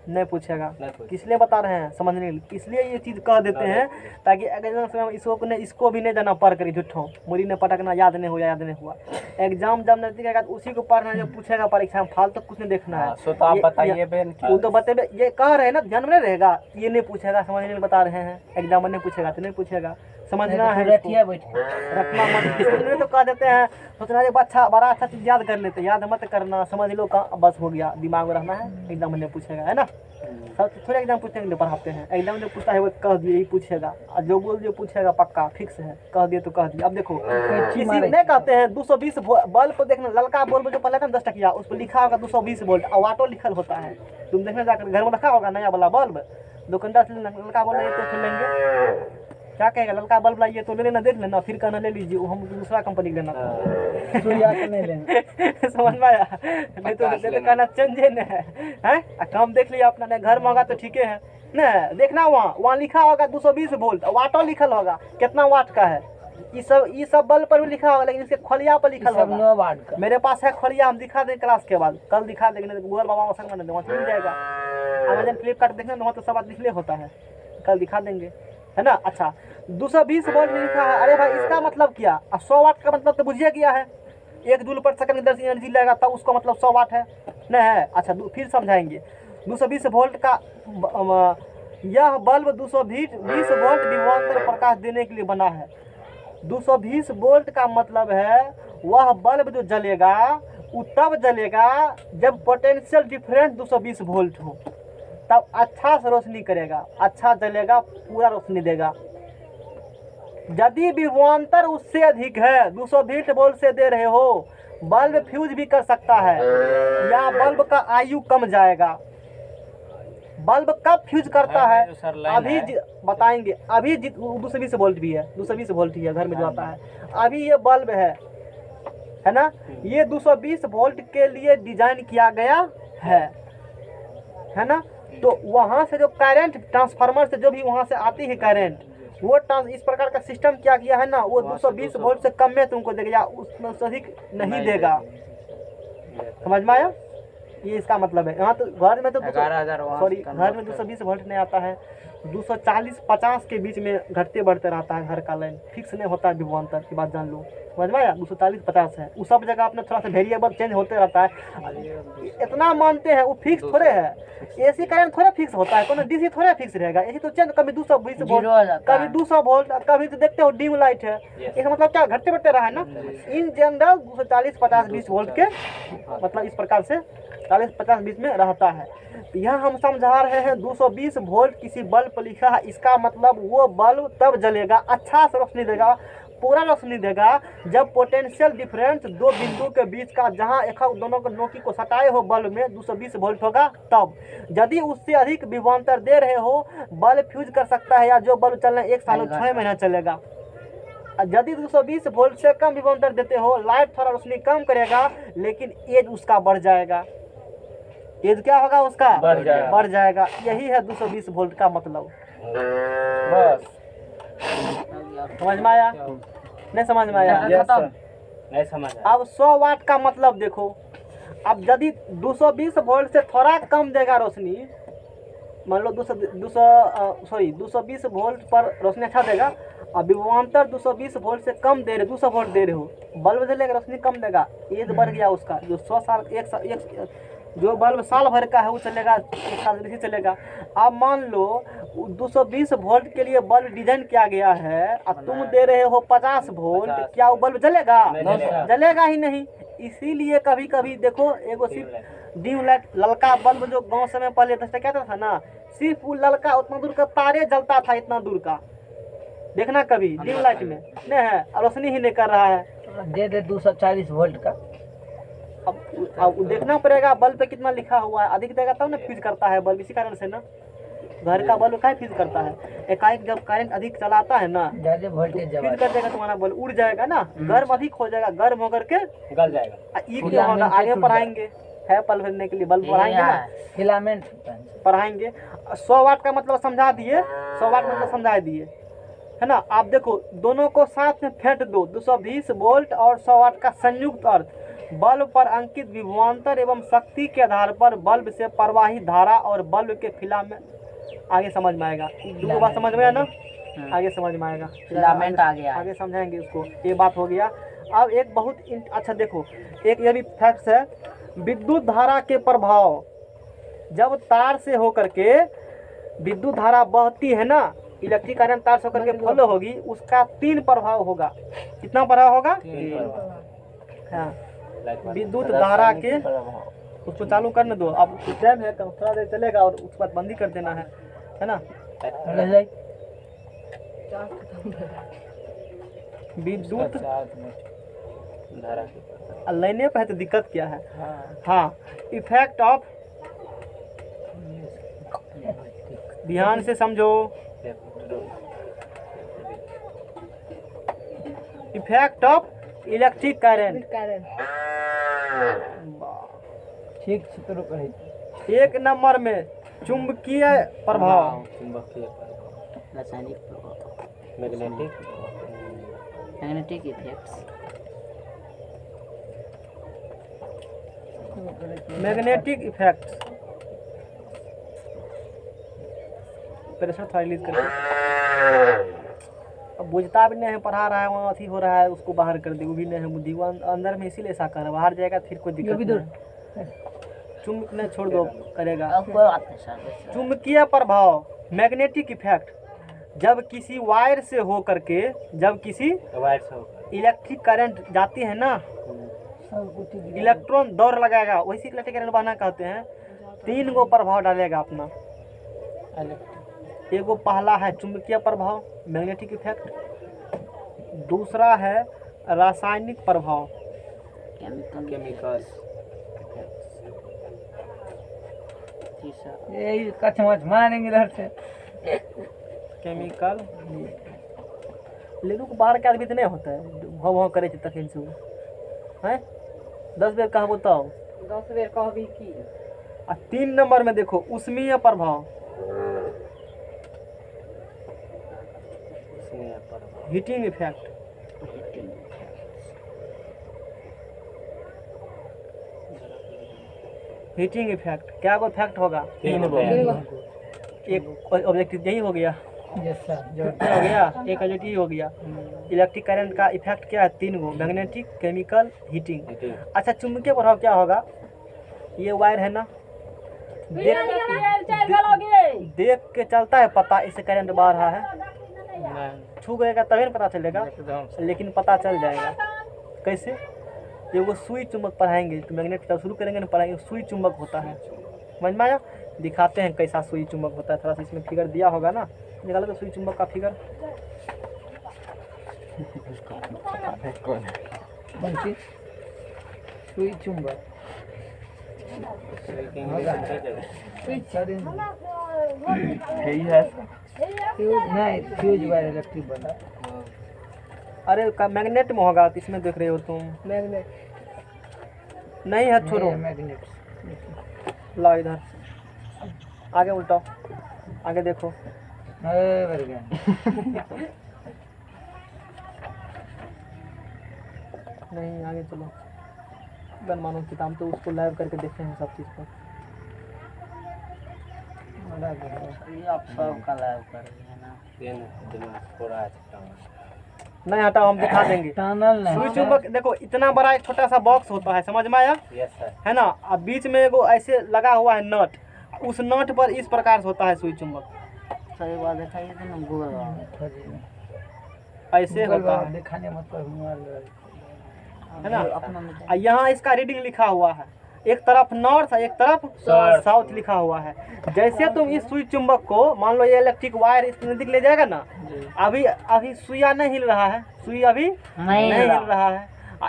नहीं पूछेगा। नहीं पूछेगा। किस लिए बता रहे हैं, समझने के लिए, इसलिए ये चीज़ कह देते हैं ताकि एग्जाम समय में इसको भी नहीं जाना पढ़ कर झूठों मुरी ने पटकना, याद नहीं हुआ याद नहीं हुआ। एग्जाम जब नजदीक आएगा तो उसी को पढ़ना है जो पूछेगा परीक्षा में, फालतू कुछ नहीं देखना है। सो तो आप बताइए बहन वो तो बतेबे, ये कह रहे हैं ना ध्यान में नहीं रहेगा, ये नहीं पूछेगा, समझने में बता रहे हैं। एग्जाम नहीं पूछेगा तो नहीं पूछेगा, समझना है इसको। रखना मत, इसलिए तो कह देते हैं सोचना है अच्छा बड़ा अच्छा चीज याद कर लेते, याद मत करना, समझ लो का बस हो गया, दिमाग में रहना है, एग्जाम नहीं पूछेगा, है ना। सब थोड़े एग्जाम पूछने के लिए पढ़ाते हैं, एग्जाम जो पूछता है वो कह दिए यही पूछेगा, और जो बोल जो पूछेगा पक्का फिक्स है, कह दिए तो कह दिए। अब देखो किसी नहीं कहते हैं 220 बल्ब को देखना, ललका बल्ब जो पहले था 10 टकिया उस पर लिखा होगा 220 वोल्ट, ऑटो लिखल होता है, तुम देखने जाकर घर में रखा होगा नया वाला बल्ब, दुकानदार से ललका बल्ब लाइए तो लेंगे, क्या कहेगा ललका बल्ब लाइए तो ले लेना, देख लेना, फिर कहना ले लीजिए, वो हम दूसरा कंपनी लेना था, सूर्या के नहीं लेना। समझ में आया, नहीं तो कहना चेंजे न है, काम देख लिया अपना, नहीं घर में होगा तो ठीक है न, देखना वहाँ लिखा होगा 220 वोल्ट, वाटो लिखल होगा कितना वाट का है, ये सब बल्ब पर भी लिखा होगा, लेकिन इसके खोलिया पर लिखल होगा। मेरे पास है खोलिया, हम दिखा दें क्लास के बाद, कल दिखा देंगे, गूगल बाबा संग में वहाँ मिल जाएगा, अमेजन फ्लिपकार्ट देखना वहाँ तो सब बात डिस्प्ले होता है, कल दिखा देंगे, है ना। अच्छा 220 वोल्ट लिखा है, अरे भाई इसका मतलब क्या, 100 वाट का मतलब तो बुझिए क्या है, 1 जूल पर सेकंड की एनर्जी लगेगा तब उसका मतलब 100 वाट है नहीं है। अच्छा फिर समझाएंगे, 220 वोल्ट का यह बल्ब 220 वोल्ट विभवांतर प्रकाश देने के लिए बना है। 220 वोल्ट का मतलब है वह बल्ब जो जलेगा वो तब जलेगा जब पोटेंशियल डिफरेंस 220 वोल्ट हो, तब अच्छा से रोशनी करेगा, अच्छा जलेगा, पूरा रोशनी देगा। यदि विभवांतर उससे अधिक है, 220 वोल्ट से दे रहे हो, बल्ब फ्यूज भी कर सकता है या बल्ब का आयु कम जाएगा। बल्ब कब फ्यूज करता है अभी बताएंगे, अभी 220 वोल्ट भी है, 220 वोल्ट ही है घर में जो आता है, अभी ये बल्ब है ना, ये 220 वोल्ट के लिए डिजाइन किया गया है ना। तो वहाँ से जो करंट ट्रांसफार्मर से जो भी वहाँ से आती है करंट, वो इस प्रकार का सिस्टम क्या किया है ना, वो 220 वोल्ट से कम में तुमको देगा या उसमें से अधिक नहीं देगा। समझ में आया, ये इसका मतलब है। यहाँ तो घर में तो 11,000 घर में 220 वोल्ट नहीं आता है, 240-50 के बीच में घटते बढ़ते रहता है, घर का लाइन फिक्स नहीं होता है, विभवांतर की बात जान लो। समझ में आया, 240-50 है, उस सब जगह अपने थोड़ा सा वेरिएबल चेंज होते रहता है, इतना मानते हैं, वो फिक्स थोड़े है। एसी करंट थोड़ा फिक्स होता है, कोनो डीसी थोड़ा फिक्स रहेगा, एसी तो चेंज कभी 220 वोल्ट, कभी 200 वोल्ट, कभी तो देखते हो डिम लाइट है, इसका मतलब क्या घटते बढ़ते रहा है ना। इन जनरल 240-50-20 वोल्ट के मतलब इस प्रकार से 40-50 बीच में रहता है। तो यहाँ हम समझा रहे हैं 220 वोल्ट किसी बल्ब पर लिखा है, इसका मतलब वो बल्ब तब जलेगा, अच्छा से रोशनी देगा, पूरा रोशनी देगा जब पोटेंशियल डिफरेंस दो बिंदु के बीच का, जहाँ एक दोनों को नोकी को सटाए हो बल्ब में 220 वोल्ट होगा तब। यदि उससे अधिक विभवांतर दे रहे हो, बल्ब फ्यूज कर सकता है या जो बल्ब चलना 1 साल 6 महीना चलेगा। यदि 220 वोल्ट से कम विभवांतर देते हो, लाइट थोड़ा रोशनी कम करेगा, लेकिन एज उसका बढ़ जाएगा। एज क्या होगा उसका, बढ़ जाएगा। यही है 220 वोल्ट का मतलब। बस समझ में आया, नहीं समझ में आया, नहीं समझ। अब 100 वाट का मतलब देखो, अब यदि 220 वोल्ट से थोड़ा कम देगा रोशनी, मान लो 220 वोल्ट पर रोशनी अच्छा देगा, और विभवांतर 220 वोल्ट से कम दे रहे, 200 वोल्ट दे रहे हो, बल्ब जलेगा, रोशनी कम देगा, एज बढ़ गया उसका। जो 100 साल जो बल्ब साल भर का है वो चलेगा, 1 साल नहीं चलेगा। अब मान लो 220 वोल्ट के लिए बल्ब डिजाइन किया गया है, और तुम दे रहे हो 50 वोल्ट, क्या वो बल्ब जलेगा? जलेगा ही नहीं। इसीलिए कभी कभी देखो, एगो सिर्फ डिम लाइट ललका बल्ब जो गांव समय पहले क्या था ना, सिर्फ वो ललका उतना दूर का तारे जलता था, इतना दूर का, देखना कभी डिम लाइट में नहीं है, रोशनी ही नहीं कर रहा है। दे 240 वोल्ट का। अब देखना पड़ेगा बल्ब पे कितना लिखा हुआ है, अधिक देगा तब ना फ्यूज करता है बल्ब, इसी कारण से ना घर का बल्ब काहे फ्यूज करता है, एकाएक जब करंट अधिक चलाता है ना, ज्यादा वोल्टेज फ्यूज कर देगा, तुम्हारा बल्ब उड़ जाएगा ना, गर्म अधिक हो जाएगा, गर्म होकर के गल जाएगा। ये क्या होगा, आगे पढ़ाएंगे, है बल्ब भरने के लिए बल्ब पढ़ाएंगे ना, फिलामेंट पढ़ाएंगे। 100 वाट का मतलब समझा दिए, 100 वाट मतलब समझा दिए, है ना। आप देखो दोनों को साथ में फेंट दो, 220 वोल्ट और 100 वाट का संयुक्त अर्थ, बल्ब पर अंकित विभवांतर एवं शक्ति के आधार पर बल्ब से प्रवाहित धारा और बल्ब के फिलामेंट आगे समझ में आएगा। दो बात समझ में आया ना, आगे समझ में आएगा। फिलामेंट आ गया। आगे समझाएंगे उसको, ये बात हो गया। अब एक बहुत अच्छा देखो, एक ये भी फैक्ट है, विद्युत धारा के प्रभाव जब तार से होकर के विद्युत धारा बहती है ना, इलेक्ट्रिक करंट तार से होकर के फ्लो होगी, उसका 3 प्रभाव होगा। कितना प्रभाव होगा? हाँ, विद्युत धारा के, उसको चालू करने दो, अब टाइम है तो थोड़ा देर चलेगा और उसके बाद बंदी कर देना है ना। विद्युत धारा लाइने पे है तो दिक्कत क्या है? हाँ, इफेक्ट ऑफ, ध्यान से समझो, इफेक्ट ऑफ इलेक्ट्रिक करंट। ठीक चित्र कही। 1 नंबर में चुंबकीय प्रभाव, रासायनिक प्रभाव, magnetic magnetic effects, magnetic effect. Pressure थोड़ा रिलीज करके, अब बुझता भी नहीं है, पढ़ा रहा है वहाँ अथी हो रहा है, उसको बाहर कर दे, वो भी नहीं है बुद्धि, वो अंदर में इसीलिए ऐसा कर रहा है, बाहर जाएगा फिर कोई दिक्कत नहीं। चुंबक नहीं, छोड़ दो, करेगा। अब कोई बात नहीं सर। चुंबकीय प्रभाव, मैग्नेटिक इफेक्ट, जब किसी वायर से हो करके, जब किसी वायर से इलेक्ट्रिक करंट जाती है ना, इलेक्ट्रॉन दौड़ लगाएगा, वैसे इलेक्ट्रिक करंट बहना कहते हैं। 3 गो प्रभाव डालेगा अपना। एगो पहला है चुंबकीय प्रभाव, मैग्नेटिक इफेक्ट। दूसरा है रासायनिक प्रभाव, केमिकल्स। यही कचमच मारेंगे इधर से। केमिकल, लेकिन को बाहर के आदमी तो नहीं होता है, भाव भाव करे तखन से हैं। 10 बेर कहा बताओ, 10 बेर कहबी की। 3 नंबर में देखो उष्मीय प्रभाव, हीटिंग इफेक्ट। हीटिंग इफेक्ट, क्या को इफेक्ट होगा? 3 गो। एक ऑब्जेक्टिव यही हो गया, यस सर, हो गया, एक ऑब्जेक्टिव हो गया। इलेक्ट्रिक करंट का इफेक्ट क्या है? 3 गो, मैग्नेटिक, केमिकल, हीटिंग। अच्छा, चुंबकीय प्रभाव क्या होगा? ये वायर है ना, देख के चलता है पता इससे करंट बह रहा है, छू गएगा तभी न पता चलेगा, लेकिन पता चल जाएगा। कैसे? ये वो सुई चुंबक पढ़ाएंगे तो मैग्नेट जब शुरू करेंगे ना पढ़ाएंगे, सुई चुंबक होता है। समझ में आया? दिखाते हैं कैसा सुई चुंबक होता है, थोड़ा सा इसमें फिगर दिया होगा ना, निकालो तो सुई चुंबक का फिगर। सुई चुंबक यही है। नहीं, फ्यूज वायर इलेक्ट्रिक बना। अरे मैग्नेट में होगा, तो इसमें देख रहे हो तुम, मैग्नेट नहीं है, छोड़ो, मैग्नेट। ला इधर, आगे उल्टाओ, आगे देखो। नहीं, आगे चलो, बन मानो किताब तो उसको लाइव करके देखते हैं सब चीज़ को। आप सब का लाइव कर रहे हैं ना, नहीं हटाओ, हम दिखा देंगे। सुई चुंबक देखो, इतना बड़ा एक छोटा सा बॉक्स होता है, समझ में आया? Yes sir. है ना, अब बीच में एगो ऐसे लगा हुआ है नट, उस नट पर इस प्रकार से होता है सुई चुंबक। सही बात दिखाइए तो ना, गूगल ऐसे होता है, दिखाने मतलब है ना। और यहाँ इसका रीडिंग लिखा हुआ है, एक तरफ नॉर्थ है, एक तरफ साउथ लिखा हुआ है। जैसे तुम इस सुई चुंबक को, मान लो ये इलेक्ट्रिक वायर इस नजदीक ले जाएगा ना, अभी सुइया नहीं हिल रहा है, सुई अभी नहीं हिल रहा है।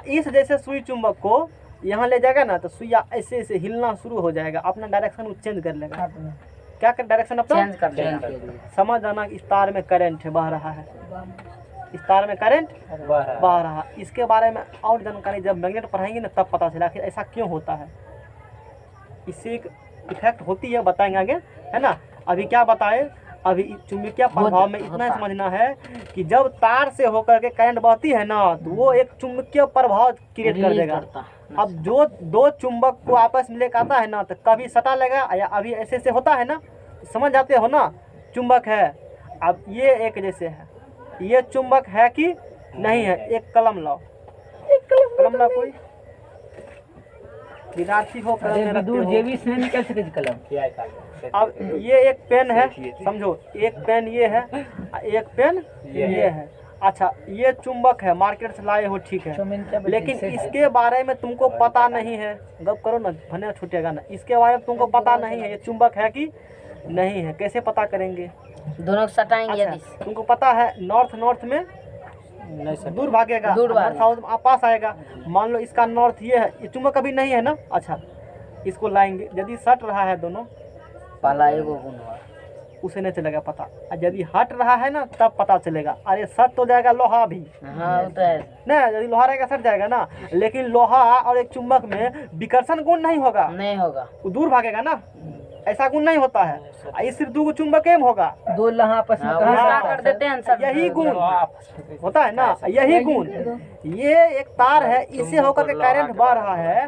इस जैसे सुई चुंबक को यहाँ ले जाएगा ना, तो सुइया ऐसे ऐसे हिलना शुरू हो जाएगा, अपना डायरेक्शन चेंज कर लेगा। क्या कर डायरेक्शन अपना चेंज कर देंगे। समझ आना, इस तार में करंट बह रहा है, इस तार में करंट बह रहा है। इसके बारे में और जानकारी जब मैग्नेट पढ़ाएंगे ना तब पता चला कि ऐसा क्यों होता है, इससे एक इफेक्ट होती है, बताएंगे आगे, है ना। अभी क्या बताए, अभी इस चुंबकीय प्रभाव में इतना ही समझना है कि जब तार से होकर के करंट बहती है ना, तो वो एक चुंबकीय प्रभाव क्रिएट कर देगा। अब जो दो चुंबक को आपस में लेकर आता है ना, तो कभी सटा लेगा या अभी ऐसे से होता है ना, समझ जाते हो ना, चुंबक है। अब ये एक जैसे है, ये चुंबक है कि नहीं है, एक कलम लाओ, कलम लाओ, कोई विद्यार्थी हो कलम में रखते हो। जेबी से निकल सके कलम। अब ये एक पेन है, समझो, एक पेन ये है, एक पेन ये है। अच्छा, ये चुंबक है, मार्केट से लाए हो, ठीक है, लेकिन इसके बारे में तुमको पता नहीं है, गप करो ना, भले छूटेगा ना, इसके बारे में तुमको पता नहीं है ये चुंबक है कि नहीं है, कैसे पता करेंगे? दोनों को सटाएंगे। अच्छा, तुमको पता है नॉर्थ में दूर भागेगा, साउथ पास आएगा। मान लो इसका नॉर्थ ये है, ये चुंबक अभी नहीं है ना। अच्छा, इसको लाएंगे, यदि सट रहा है दोनों, पहला एगो गुण हुआ, उसे नहीं चलेगा पता, और यदि हट रहा है ना तब पता चलेगा। अरे सट तो जाएगा लोहा भी, हाँ वो तो है ना, यदि लोहा रहेगा सट जाएगा ना, लेकिन लोहा और एक चुंबक में विकर्षण गुण नहीं होगा, नहीं होगा, वो दूर भागेगा ना, ऐसा गुण नहीं होता है। ये सिर्फ दो चुंबक एम होगा, दो लहा आपस में हाँ, कर देते हैं सब, यही गुण होता है ना, यही गुण। ये एक तार है, इससे होकर के करंट बह रहा है,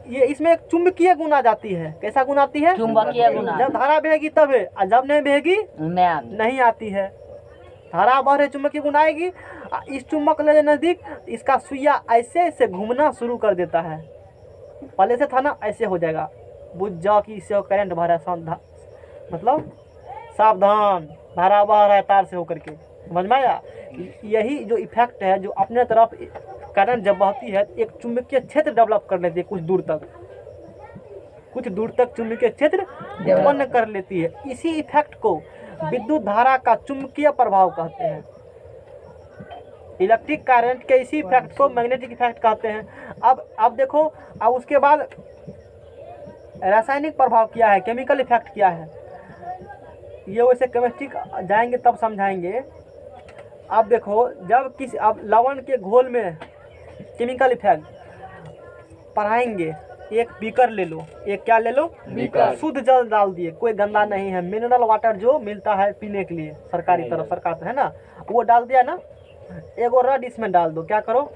ये इसमें एक चुंबकीय गुण आ जाती है। कैसा गुण आती है? चुंबकीय गुण। जब धारा बहेगी तब है, और जब नहीं बहेगी नहीं आती है। धारा बह रही, चुंबकीय गुण आएगी, इस चुंबक के नजदीक इसका सुइया ऐसे ऐसे घूमना शुरू कर देता है। पहले से था ना, ऐसे हो जाएगा, बुझ जाओ कि इससे करंट बह रहा है, मतलब सावधान, धारा बह रहा है तार से होकर के, समझ में आया? यही जो इफेक्ट है, जो अपने तरफ करंट जब बहती है, एक चुंबकीय क्षेत्र डेवलप कर लेती है, कुछ दूर तक चुंबकीय क्षेत्र उत्पन्न कर लेती है। इसी इफेक्ट को विद्युत धारा का चुंबकीय प्रभाव कहते हैं। इलेक्ट्रिक करंट के इसी इफेक्ट को मैग्नेटिक इफेक्ट कहते हैं। अब देखो, अब उसके बाद रासायनिक प्रभाव क्या है, केमिकल इफेक्ट क्या है, ये वैसे केमिस्ट्री जाएंगे तब समझाएंगे। अब देखो, जब किसी, अब लवण के घोल में केमिकल इफेक्ट पढ़ाएंगे, एक बीकर ले लो, एक क्या ले लो, बीकर, शुद्ध जल डाल दिए, कोई गंदा नहीं है, मिनरल वाटर जो मिलता है पीने के लिए सरकारी तरफ, सरकार है ना, वो डाल दिया ना, एगो रड इसमें डाल दो, क्या करो,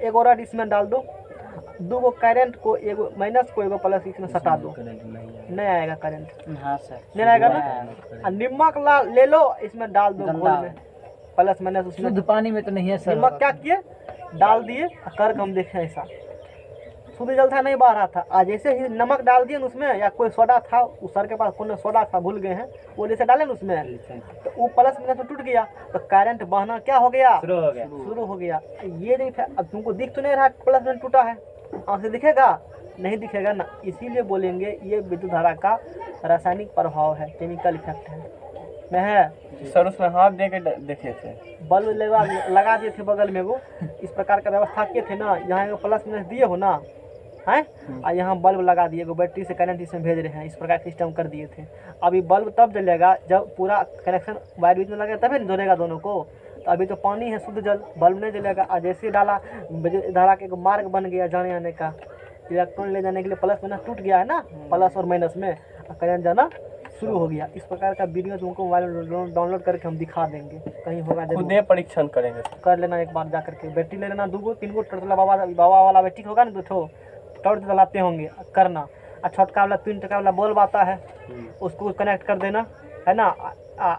एगो रड इसमें डाल दो, दो गो करंट को, एगो माइनस को एगो प्लस इसमें सटा दो, नहीं आएगा करंट, हाँ सर, नहीं आएगा ना। नमक ले लो, इसमें डाल दो घोल में, प्लस माइनस उसमें, शुद्ध पानी में तो नहीं है सर। नमक क्या किए, डाल दिए, कर हम देखें ऐसा शुद्ध जल था, नहीं बह रहा था। आज जैसे ही नमक डाल दिए उसमें, या कोई सोडा था, उस सर के पास कौन सोडा था, भूल गए हैं, वो जैसे डाले ना उसमें, तो वो प्लस माइनस में टूट गया, तो करंट बहना क्या हो गया, शुरू हो गया। ये नहीं था, अब तुमको दिख तो नहीं रहा प्लस में टूटा है, आँख से दिखेगा नहीं, दिखेगा ना, इसीलिए बोलेंगे ये विद्युत धारा का रासायनिक प्रभाव है, केमिकल इफेक्ट है। सर उसमें हाथ दे के देखे थे, बल्ब लगा दिए थे बगल में, वो इस प्रकार का व्यवस्था किए थे ना, यहाँ प्लस माइनस दिए हो ना, हैं, और यहाँ बल्ब लगा दिए, बैटरी से करंट इसमें भेज रहे हैं, इस प्रकार सिस्टम कर दिए थे। अभी बल्ब तब जलेगा जब पूरा कनेक्शन वायर बीच में लगेगा, तभी जोड़ेगा दोनों को। तो अभी तो पानी है शुद्ध जल, बल्ब नहीं जलेगा। और जैसे डाला, धारा के एक मार्ग बन गया जाने आने का, इलेक्ट्रॉन ले जाने के लिए प्लस माइनस टूट गया है ना, प्लस और माइनस में करंट जाना शुरू हो गया। इस प्रकार का वीडियो तुमको मोबाइल में डाउनलोड करके हम दिखा देंगे, कहीं होगा खुद परीक्षण करेंगे, कर लेना एक बार जा करके। बैटरी ले लेना, 2 गो 3 गो टर्च बाबा वाला बैटरी होगा ना, 2 ठो टॉर्च जलाते होंगे, करना। और छोटका वाला 3 टका वाला बल्ब आता है, उसको कनेक्ट कर देना, है ना।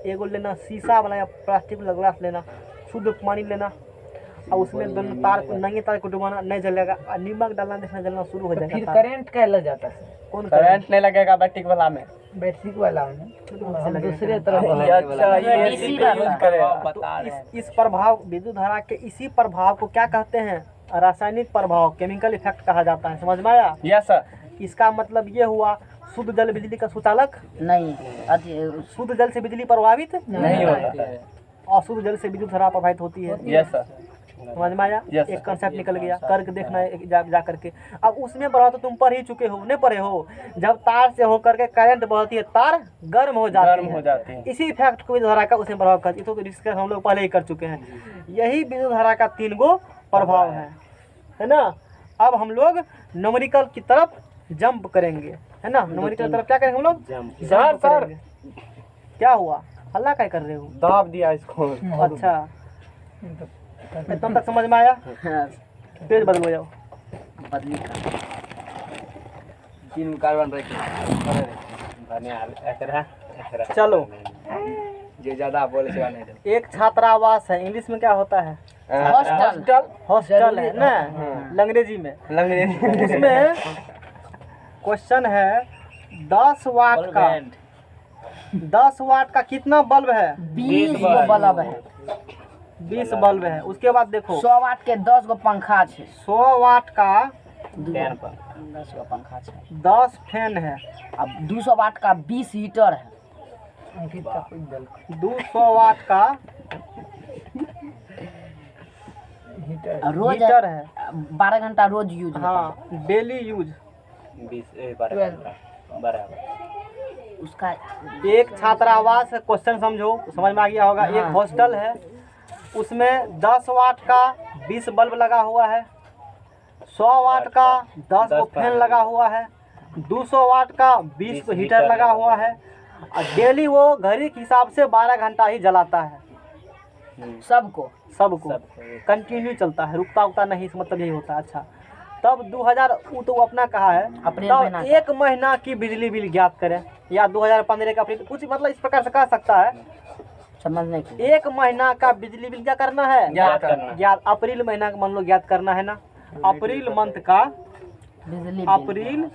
एगो लेना शीशा वाला या प्लास्टिक वाला ग्लास लेना, शुद्ध पानी लेना, और उसमें दोनों तार को, नंगे तार को डुबाना, नहीं जलेगा। और नमक डालना, देखना जलना शुरू हो जाएगा। फिर करंट क्या लग जाता है? कौन करंट नहीं लगेगा बैटरी वाला में, बैटरी वाला में दूसरे तरफ। इस प्रभाव, विद्युत धारा के इसी प्रभाव को क्या कहते हैं, रासायनिक प्रभाव, केमिकल इफेक्ट कहा जाता है। समझ में आया? Yes sir. इसका मतलब ये हुआ, शुद्ध जल बिजली का सुचालक नहीं, शुद्ध जल से बिजली प्रभावित नहीं होता है, और शुद्ध जल से विद्युत धारा प्रभावित होती है। Yes sir. समझ में आया? Yes, एक कंसेप्ट निकल गया, करके देखना है जा करके। अब उसमें बढ़ा तो तुम पढ़ ही चुके हो, नहीं पढ़े हो? जब तार से होकर के करंट बहती है, तार गर्म हो जाती है। इसी इफेक्ट को विद्युत धारा का उसमें प्रभाव करती है। तो डिस्कस हम लोग पहले ही कर चुके हैं। यही विद्युत धारा का 3 गो प्रभाव है ना। अब हम लोग न्यूमेरिकल की तरफ जंप करेंगे, है ना। न्यूमेरिकल की तरफ क्या करेंगे हम लोग? जंप करेंगे। क्या हुआ, हल्ला क्या कर रहे हो? दाब दिया इसको। अच्छा, तब तक समझ में आया? पेज बदलो जाओ। बदली का 3 कार्बन रखिए। चलो, जो ज्यादा बोले से नहीं दो। एक छात्रावास है, इंग्लिश में क्या होता है? हॉस्टल। हॉस्टल है ना, अंग्रेजी में। उसमें क्वेश्चन है 10 वाट का 10 वाट का कितना बल्ब है? 20 गो बल्ब है। 20 बल्ब है। उसके बाद देखो 100 वाट के 10 गो पंखा है। 100 वाट का 10 गो पंखा है। 10 फैन है। अब 200 वाट का 20 हीटर है। 200 वाट का रोज हीटर है। 12 घंटा रोज यूज होता है। हाँ, डेली यूज। 12 उसका एक छात्रावास है, क्वेश्चन समझो, समझ में आ गया होगा। एक हॉस्टल है, उसमें 10 वाट का 20 बल्ब लगा हुआ है। 100 वाट का 10 गो फैन लगा हुआ है। 200 वाट का 20 को हीटर लगा हुआ है। और डेली वो घड़ी के हिसाब से 12 घंटा ही जलाता है। सबको सबको कंटिन्यू चलता है, रुकता उकता नहीं, इसका मतलब यही होता है। अच्छा, तब 2000 वो तो अपना कहा है, अप्रैल तब महीना 1 महीना की बिजली बिल ज्ञात करें, या 2015 का अप्रैल, कुछ मतलब इस प्रकार से कह सकता है। समझने के 1 महीना का बिजली बिल क्या करना है? ज्ञात। अप्रैल महीना का मान लो ज्ञात करना है ना। अप्रैल मंथ का बिजली अप्रैल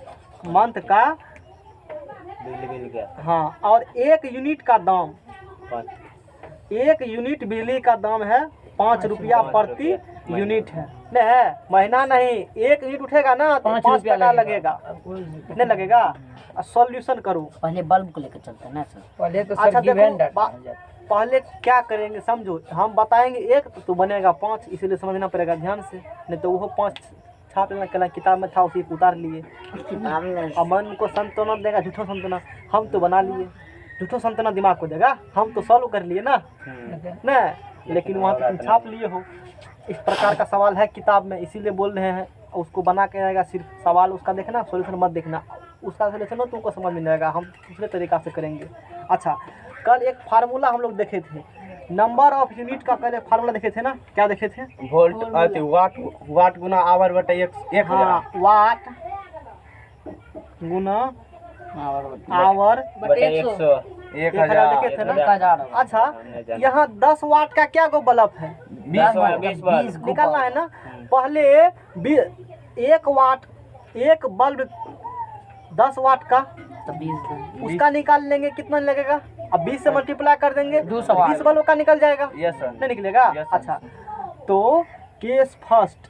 मंथ का बिजली बिल क्या? हाँ, और 1 यूनिट का दाम, 1 यूनिट बिजली का दाम है 5 रुपया प्रति यूनिट है। नहीं, महीना नहीं, 1 यूनिट उठेगा ना तो 5 टका लगेगा, नहीं लगेगा। सॉल्यूशन करो। पहले बल्ब को लेकर चलते हैं ना सर। पहले तो अच्छा सब गिवन देखो, डाटा पहले क्या करेंगे समझो, हम बताएंगे 1 तो बनेगा 5, इसीलिए समझना पड़ेगा ध्यान से, नहीं तो वो 5 छाप लेना, कहना किताब में था उसी को उतार लिए। अब मन को संतुना देगा, झूठो संतुना, हम तो बना लिए, झूठो संतुना दिमाग को देगा, हम तो सॉल्व कर लिए ना, नहीं, लेकिन वहाँ तो तुम छाप लिए हो। इस प्रकार का सवाल है किताब में, इसीलिए बोल रहे हैं। उसको बना के आएगा, सिर्फ सवाल उसका देखना, सॉल्यूशन मत देखना। उसका सॉल्यूशन हो तुमको समझ में जाएगा, हम दूसरे तरीका से करेंगे। अच्छा, कल एक फार्मूला हम लोग देखे थे, नंबर ऑफ यूनिट का कल एक फार्मूला देखे थे ना, क्या देखे थे? वोल्ट अति वाट गुना आवर बटे 1 हाँ, वाट गुना आवर बटे 100 1000 देखे थे ना। अच्छा, यहाँ 10 वाट का क्या गो बल्ब है? 20 निकालना है ना। पहले 1 वाट, एक बल्ब 10 वाट का, तो 20 उसका निकाल लेंगे, कितना लगेगा? अब 20 से मल्टीप्लाई कर देंगे, 200 वाट। 20 बल्ब का निकल जाएगा, यस सर। नहीं निकलेगा? Yes, sir. अच्छा, तो case first,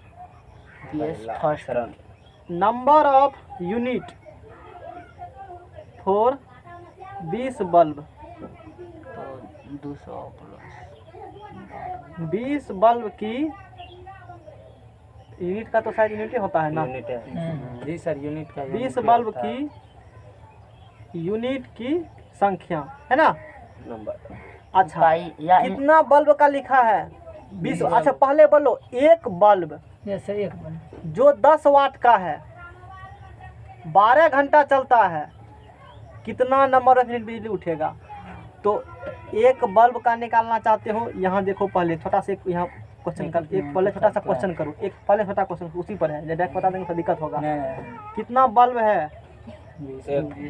number of unit for 20 bulb, तो 200 प्लस 20 बल्ब की यूनिट का तो शायद यूनिट ही होता है ना। यूनिट है जी सर, यूनिट का 20 बल्ब की यूनिट की संख्या है ना। नंबर। अच्छा, या कितना बल्ब का लिखा है? 20। अच्छा, पहले बोलो, एक बल्ब जैसे एक बल्ब जो 10 वाट का है, 12 घंटा चलता है, कितना नंबर ऑफ यूनिट बिजली उठेगा? तो एक बल्ब का निकालना चाहते हो, यहाँ देखो, पहले छोटा सा एक यहाँ क्वेश्चन कर, एक पहले छोटा सा क्वेश्चन करो, एक पहले छोटा क्वेश्चन उसी पर है, डायरेक्ट बता देंगे तो दिक्कत होगा। कितना बल्ब है?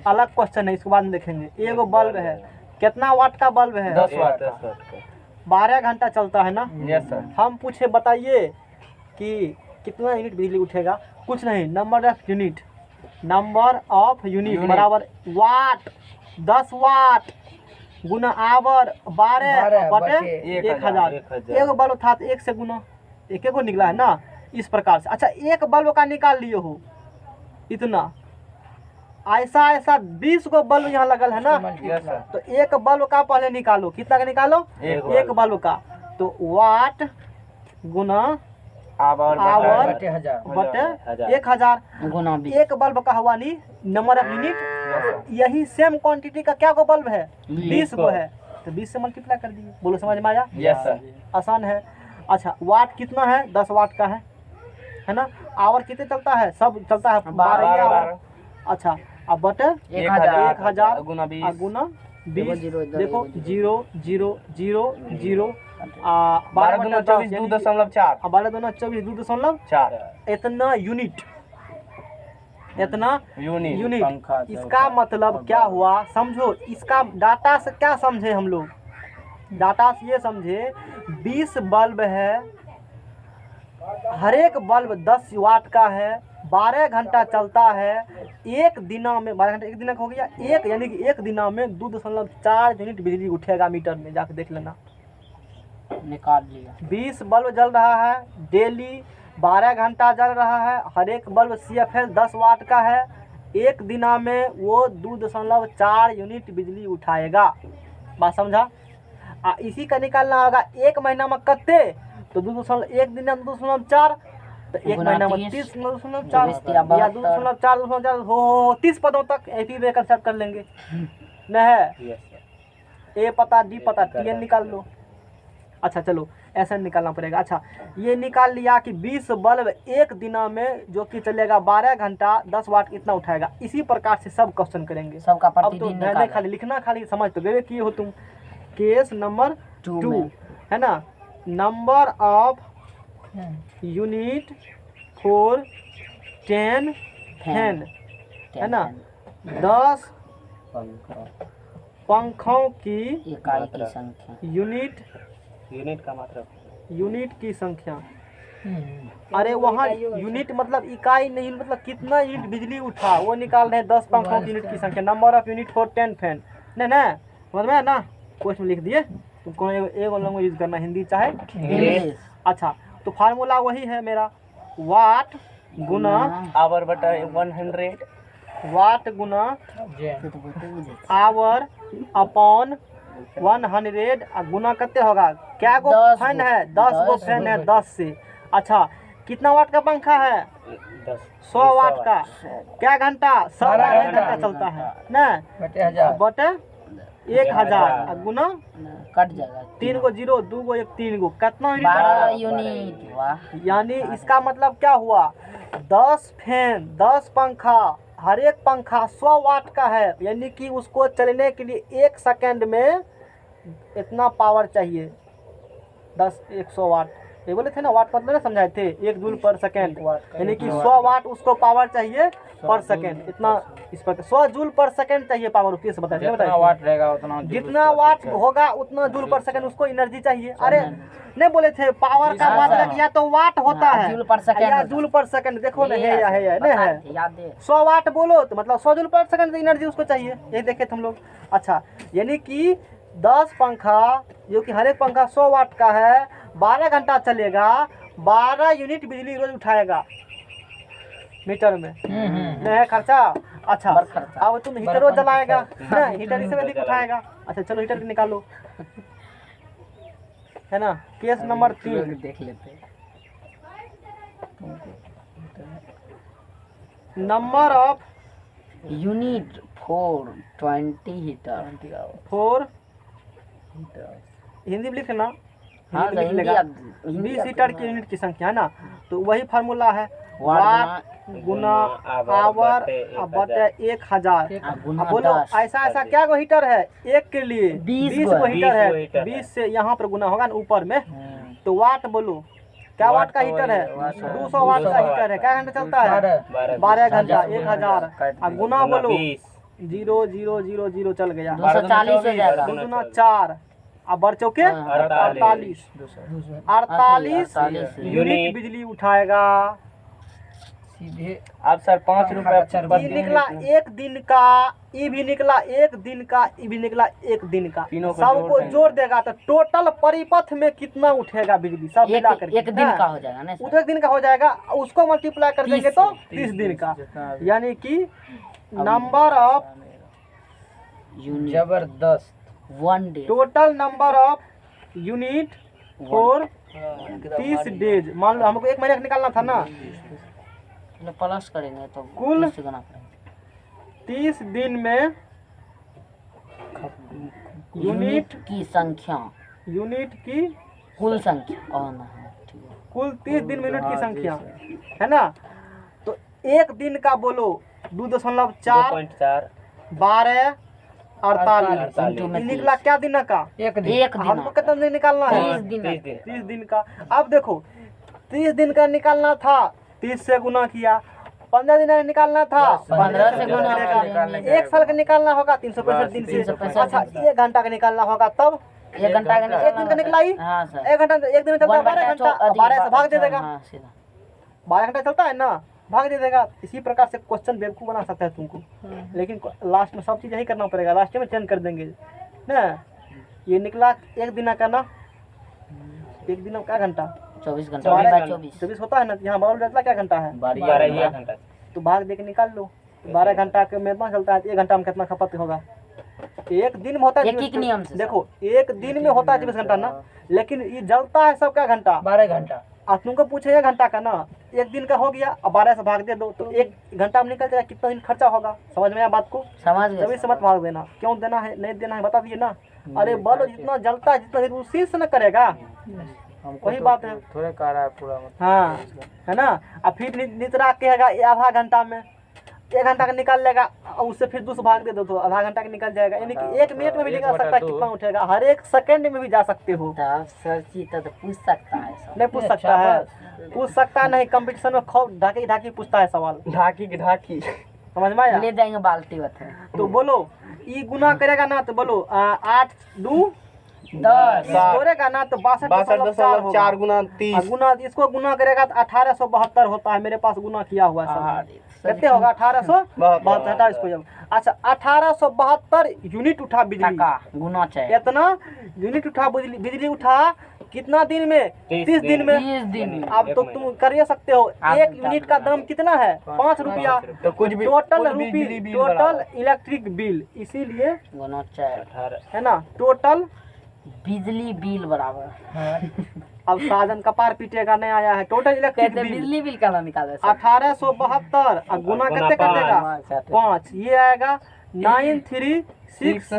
अलग क्वेश्चन है, इसके बाद में देखेंगे। एगो बल्ब है, कितना वाट का बल्ब है? 10 वाट। 12 घंटा चलता है ना। Yes sir. हम पूछे बताइए कि कितना यूनिट बिजली उठेगा? कुछ नहीं, number of unit, number of unit बराबर वाट, 10 वाट गुना आवर 12 बटे 1000। एगो बल्ब था तो 1 से गुना, एक को निकला है ना, इस प्रकार से। अच्छा, एक बल्ब का निकाल लिए हो इतना, ऐसा ऐसा 20 को बल्ब यहाँ लगल है ना, यस सर। तो एक बल्ब का पहले निकालो, कितना का निकालो? एक बल्ब का, तो वाट गुना आवर बटे 1000 बटे 1000 गुना 20। एक बल्ब का हुआ नहीं, नंबर ऑफ यूनिट। यही सेम क्वांटिटी का क्या को बल्ब है? 20 को है, तो 20 से मल्टीप्लाई कर दिए। बोलो समझ में आया? Yes sir. आसान है। अच्छा, वाट कितना है? 10 वाट का है ना। आवर कितने चलता है? सब चलता है 12 आवर। अच्छा, अब बटे 1000 गुना 20 गुना 20 जीरो इधर, देखो एगो 0 0 0 0 12 दूना 24 2.4 12 दूना 24 2.4 इतना यूनिट, इतना यूनिट। पंखा इसका मतलब क्या हुआ समझो, इसका डाटा से क्या समझे हम लोग, डाटा से ये समझे 20 बल्ब है, हर एक बल्ब 10 वाट का है, 12 घंटा चलता है, एक दिना में 12 घंटा एक दिना का हो गया एक, यानी कि एक दिना में 2.4 यूनिट बिजली उठेगा मीटर में, जाके देख लेना। निकाल लिया। 20 बल्ब जल रहा है डेली, 12 घंटा जल रहा है, हर एक बल्ब CFL 10 वाट का है, एक दिना में वो 2.4 यूनिट बिजली उठाएगा। बात समझा? इसी का निकालना होगा एक महीना में कत्ते, तो 1 दिन में 2.4, तो एक महीना में 30.4 या 2.4 हो 30 पदों तक ऐसी वे कंसेप्ट कर लेंगे। न है ए पता डी पता TN निकाल लो। अच्छा चलो ऐसा निकालना पड़ेगा। अच्छा ये निकाल लिया कि 20 बल्ब एक दिना में जो कि चलेगा 12 घंटा 10 वाट इतना उठाएगा। इसी प्रकार से सब क्वेश्चन करेंगे। सबका अब तो प्रतिदिन ध्यान निकाल खाली लिखना, खाली समझ तो गए कि हो तुम। केस नंबर 2 है ना, number of unit for 10 fan है ना, 10 पंखों की इकाई की संख्या। यूनिट का मतलब यूनिट की संख्या। अरे वहाँ यूनिट मतलब इकाई नहीं, मतलब कितना यूनिट बिजली उठा वो निकाल रहे हैं। 10 पंखों की यूनिट की संख्या, number of unit for 10 fan. नहीं ना समझ में ना, क्वेश्चन लिख दिए। तुमको एक लैंग्वेज यूज करना, हिंदी चाहे इंग्लिश। अच्छा तो फार्मूला वही है मेरा, वाट गुना आवर बटा 100 वाट गुना आवर अपॉन 100 गुना कितने होगा, क्या गो 10 फैन है, 10 गो फैन है 10 से। अच्छा कितना वाट का पंखा है, 100 वाट का, क्या घंटा 12 घंटा चलता है ना, बटे 1000 गुना कट जाएगा 3 गो 0 2 गो 1 3 गो कितना 12 यूनिट। वाह, यानी इसका मतलब क्या हुआ, 10 फैन 10 पंखा, हर एक पंखा 100 वाट का है, यानी कि उसको चलने के लिए 1 सेकंड में इतना पावर चाहिए। 100 वाट ये बोले थे ना, वाट मतलब ना समझाए थे 1 जूल पर सेकंड, यानी कि 100 वाट उसको पावर चाहिए पर सेकंड। इतना इस पर 100 जूल पर सेकंड चाहिए पावर, कैसे बताइए जितना वाट होगा उतना जूल पर सेकंड उसको एनर्जी चाहिए। अरे नहीं बोले थे पावर का मतलब या तो वाट होता है जूल पर सेकंड या जूल पर सेकंड, देखो ना है या नहीं है, याद है। 100 वाट बोलो तो मतलब 100 जूल पर सेकंड एनर्जी उसको चाहिए, ये देखे तुम लोग। अच्छा यानी कि 10 पंखा जो कि हर एक पंखा 100 वाट का है, 12 घंटा चलेगा, 12 यूनिट बिजली रोज उठाएगा मीटर में। नहीं है खर्चा। अच्छा अब तुम हीटरो जलाएगा ना, हीटर इससे अधिक उठाएगा। अच्छा चलो हीटर निकालो है ना। केस नंबर 3 देख लेते हैं। Number of unit for 20 heater. Four Hindi में लिखना, हाँ, हिंदी में लिख हिंदी लेगा। हिंदी 20 हीटर की यूनिट की संख्या है ना, तो वही फार्मूला है वाट गुना आवर बटे 1000। गुना अब बोलो 10। ऐसा क्या गो हीटर है, एक के लिए 20 गो हीटर है, 20 गो 20 से यहाँ पर गुना होगा ना ऊपर में, तो वाट बोलो क्या वाट का हीटर है, 200 वाट का हीटर है, क्या घंटा चलता है 12 घंटा 1000। अब गुना बोलो 0 0 0 0 चल गया, 240 हो जाएगा। 2 दूना 4 अब बढ़ चौके 48 यूनिट बिजली उठाएगा। सीधे अब सर 5 रुपए ये निकला एक दिन का, ये भी निकला एक दिन का, ये भी निकला एक दिन का, तीनों को सबको जोड़ देगा तो टोटल परिपथ में कितना उठेगा बिजली सब मिला करके एक दिन का हो जाएगा ना वो तो एक दिन का हो जाएगा, उसको मल्टीप्लाई कर देंगे तो 30 दिन का, यानी कि नंबर ऑफ जबरदस्त 1 day. Total number of unit for 30 days. मान लो हमको एक महीने का निकालना था ना, प्लस करेंगे तो कुल 30 गुना करेंगे। 30 दिन में यूनिट की संख्या, यूनिट की कुल संख्या ना, ठीक है। कुल 30 दिन में यूनिट की संख्या है ना, तो एक दिन का बोलो 2.4 12 48 इंटू में निकला क्या दिन का? एक दिन एक हमको दिन कितना दिन निकालना है? 30 दिन 30 दिन का। अब देखो 30 दिन का निकालना था, 30 से गुना किया। 15 दिन का निकालना था, 15 से गुना करेगा। 1 साल का निकालना होगा 365 दिन से। 365 अच्छा 1 घंटा का निकालना होगा तब 1 घंटा का एक दिन का निकला ही। हाँ सर 1 घंटा 1 दिन में चलता है 12 घंटा, 12 से भाग दे देगा। हाँ सीधा 12 घंटा चलता है ना, भाग दे देगा। इसी प्रकार से क्वेश्चन बेवकूफ़ बना सकता है तुमको, लेकिन लास्ट में सब चीज़ यही करना पड़ेगा, लास्ट में चेंज कर देंगे ना। ये निकला 1 दिन का ना, 1 दिन में क्या घंटा? 24 घंटा 24 होता है ना। यहाँ 12 निकला क्या घंटा है? 12 घंटा तो भाग दे के निकाल लो। 12 घंटा के में कितना चलता है, 1 घंटा में कितना खपत होगा? 1 दिन में होता है एक नियम से देखो 1 दिन में होता है 24 घंटा ना, लेकिन ये जलता है सब क्या घंटा? 12 घंटा। अब तुमको पूछे 1 घंटा का ना, 1 दिन का हो गया, अब 12 से भाग दे दो तो 1 घंटा में निकल जाएगा। कितना दिन खर्चा होगा? समझ में आया बात को? समझ गए तभी से मत भाग देना। क्यों देना है नहीं देना है बता दिए ना। अरे बोलो जितना जलता है जितना दिन उसी से न करेगा, वही बात है। थोड़े कह रहा है पूरा हाँ है ना। अब फिर नितरा कहेगा आधा घंटा में, 1 घंटा का निकाल लेगा और उससे फिर दूसरा भाग दे दो तो आधा घंटा का निकल जाएगा। यानी कि 1 मिनट में भी निकल सकता है, कितना उठेगा? हर 1 सेकंड में भी जा सकते हो। तब सर जी तो पूछ सकता है सब। नहीं पूछ सकता है, पूछ सकता नहीं। कंपटीशन में खूब ढाकी ढाकी पूछता है सवाल, ढाकी की ढाकी। समझ में आया? ले जाएंगे बाल्टी बता तो बोलो ये गुना करेगा ना तो बोलो 8 2 10 जोड़ेगा ना तो 62.4 गुना 30। गुना इसको गुना करेगा तो 1872 होता है। मेरे पास गुना किया हुआ है सब। कितने होगा? 1872 हटा इसको जब। अच्छा 1872 यूनिट उठा बिजली, टका गुना चाहिए इतना यूनिट उठा बिजली उठा कितना दिन में? 30 दिन में। 30 दिन अब तो तुम कर ही सकते हो। 1 यूनिट का दाम कितना है? 5 रुपया। तो कुछ भी टोटल बिजली रुपी बिल टोटल इलेक्ट्रिक बिल, इसीलिए गुना चाहिए है ना टोटल बिजली बिल बराबर। अब साधन कपार पीटेगा नहीं आया है। टोटल इलेक्ट्रिक कहते बिल बिजली बिल का निकाले 1872 और गुना कितने कर देगा? 5। ये आएगा 936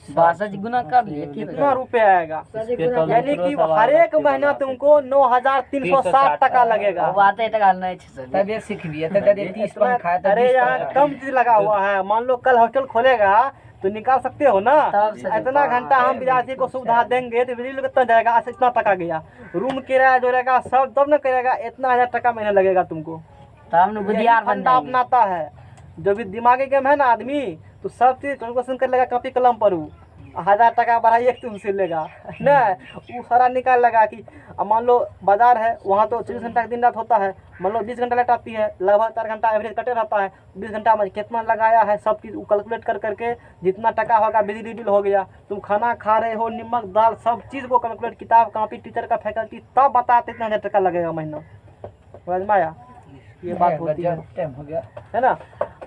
62 गुना कर लिए कितना रुपए आएगा? यानी कि हर एक महीना तुमको 9360 टका लगेगा। बात है टका नहीं है सर। तब ये सीख भी है, तो 30 पर खाया तो अरे यार कम चीज लगा हुआ है। मान लो कल हॉस्टल खोलेगा तो निकाल सकते हो ना। तब से इतना घंटा हम विद्यार्थी को सुविधा देंगे तो बिजली कितना जाएगा? अच्छा इतना टका गया, रूम किराया जोड़ेगा सब तब न करेगा। इतना 1000 टका महीना लगेगा तुमको। तब न बुद्धियार बन फंडा जाएंगे। अपनाता है जो भी दिमागी गेम है ना आदमी, तो सब चीज कैलकुलेशन कर लेगा, कॉपी कलम पर 1000 टका बढ़ाइए तुमसे लेगा ना, वो सारा निकाल लगा कि अब मान लो बाजार है वहाँ तो 24 घंटा दिन रात होता है। मान लो 20 घंटा लाइट आती है, लगभग 4 घंटा एवरेज कटे रहता है। 20 घंटा में कितना लगाया है सब चीज़ कैलकुलेट कर करके जितना टका होगा बिजली बिल हो गया। तुम खाना खा रहे हो, नमक दाल सब चीज़ को कैलकुलेट, किताब कॉपी टीचर का फैकल्टी तब बताते इतना 1000 टका लगेगा महीना। समझ में आया? ये बात होती है, टाइम हो गया है ना।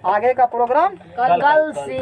आगे का प्रोग्राम कल से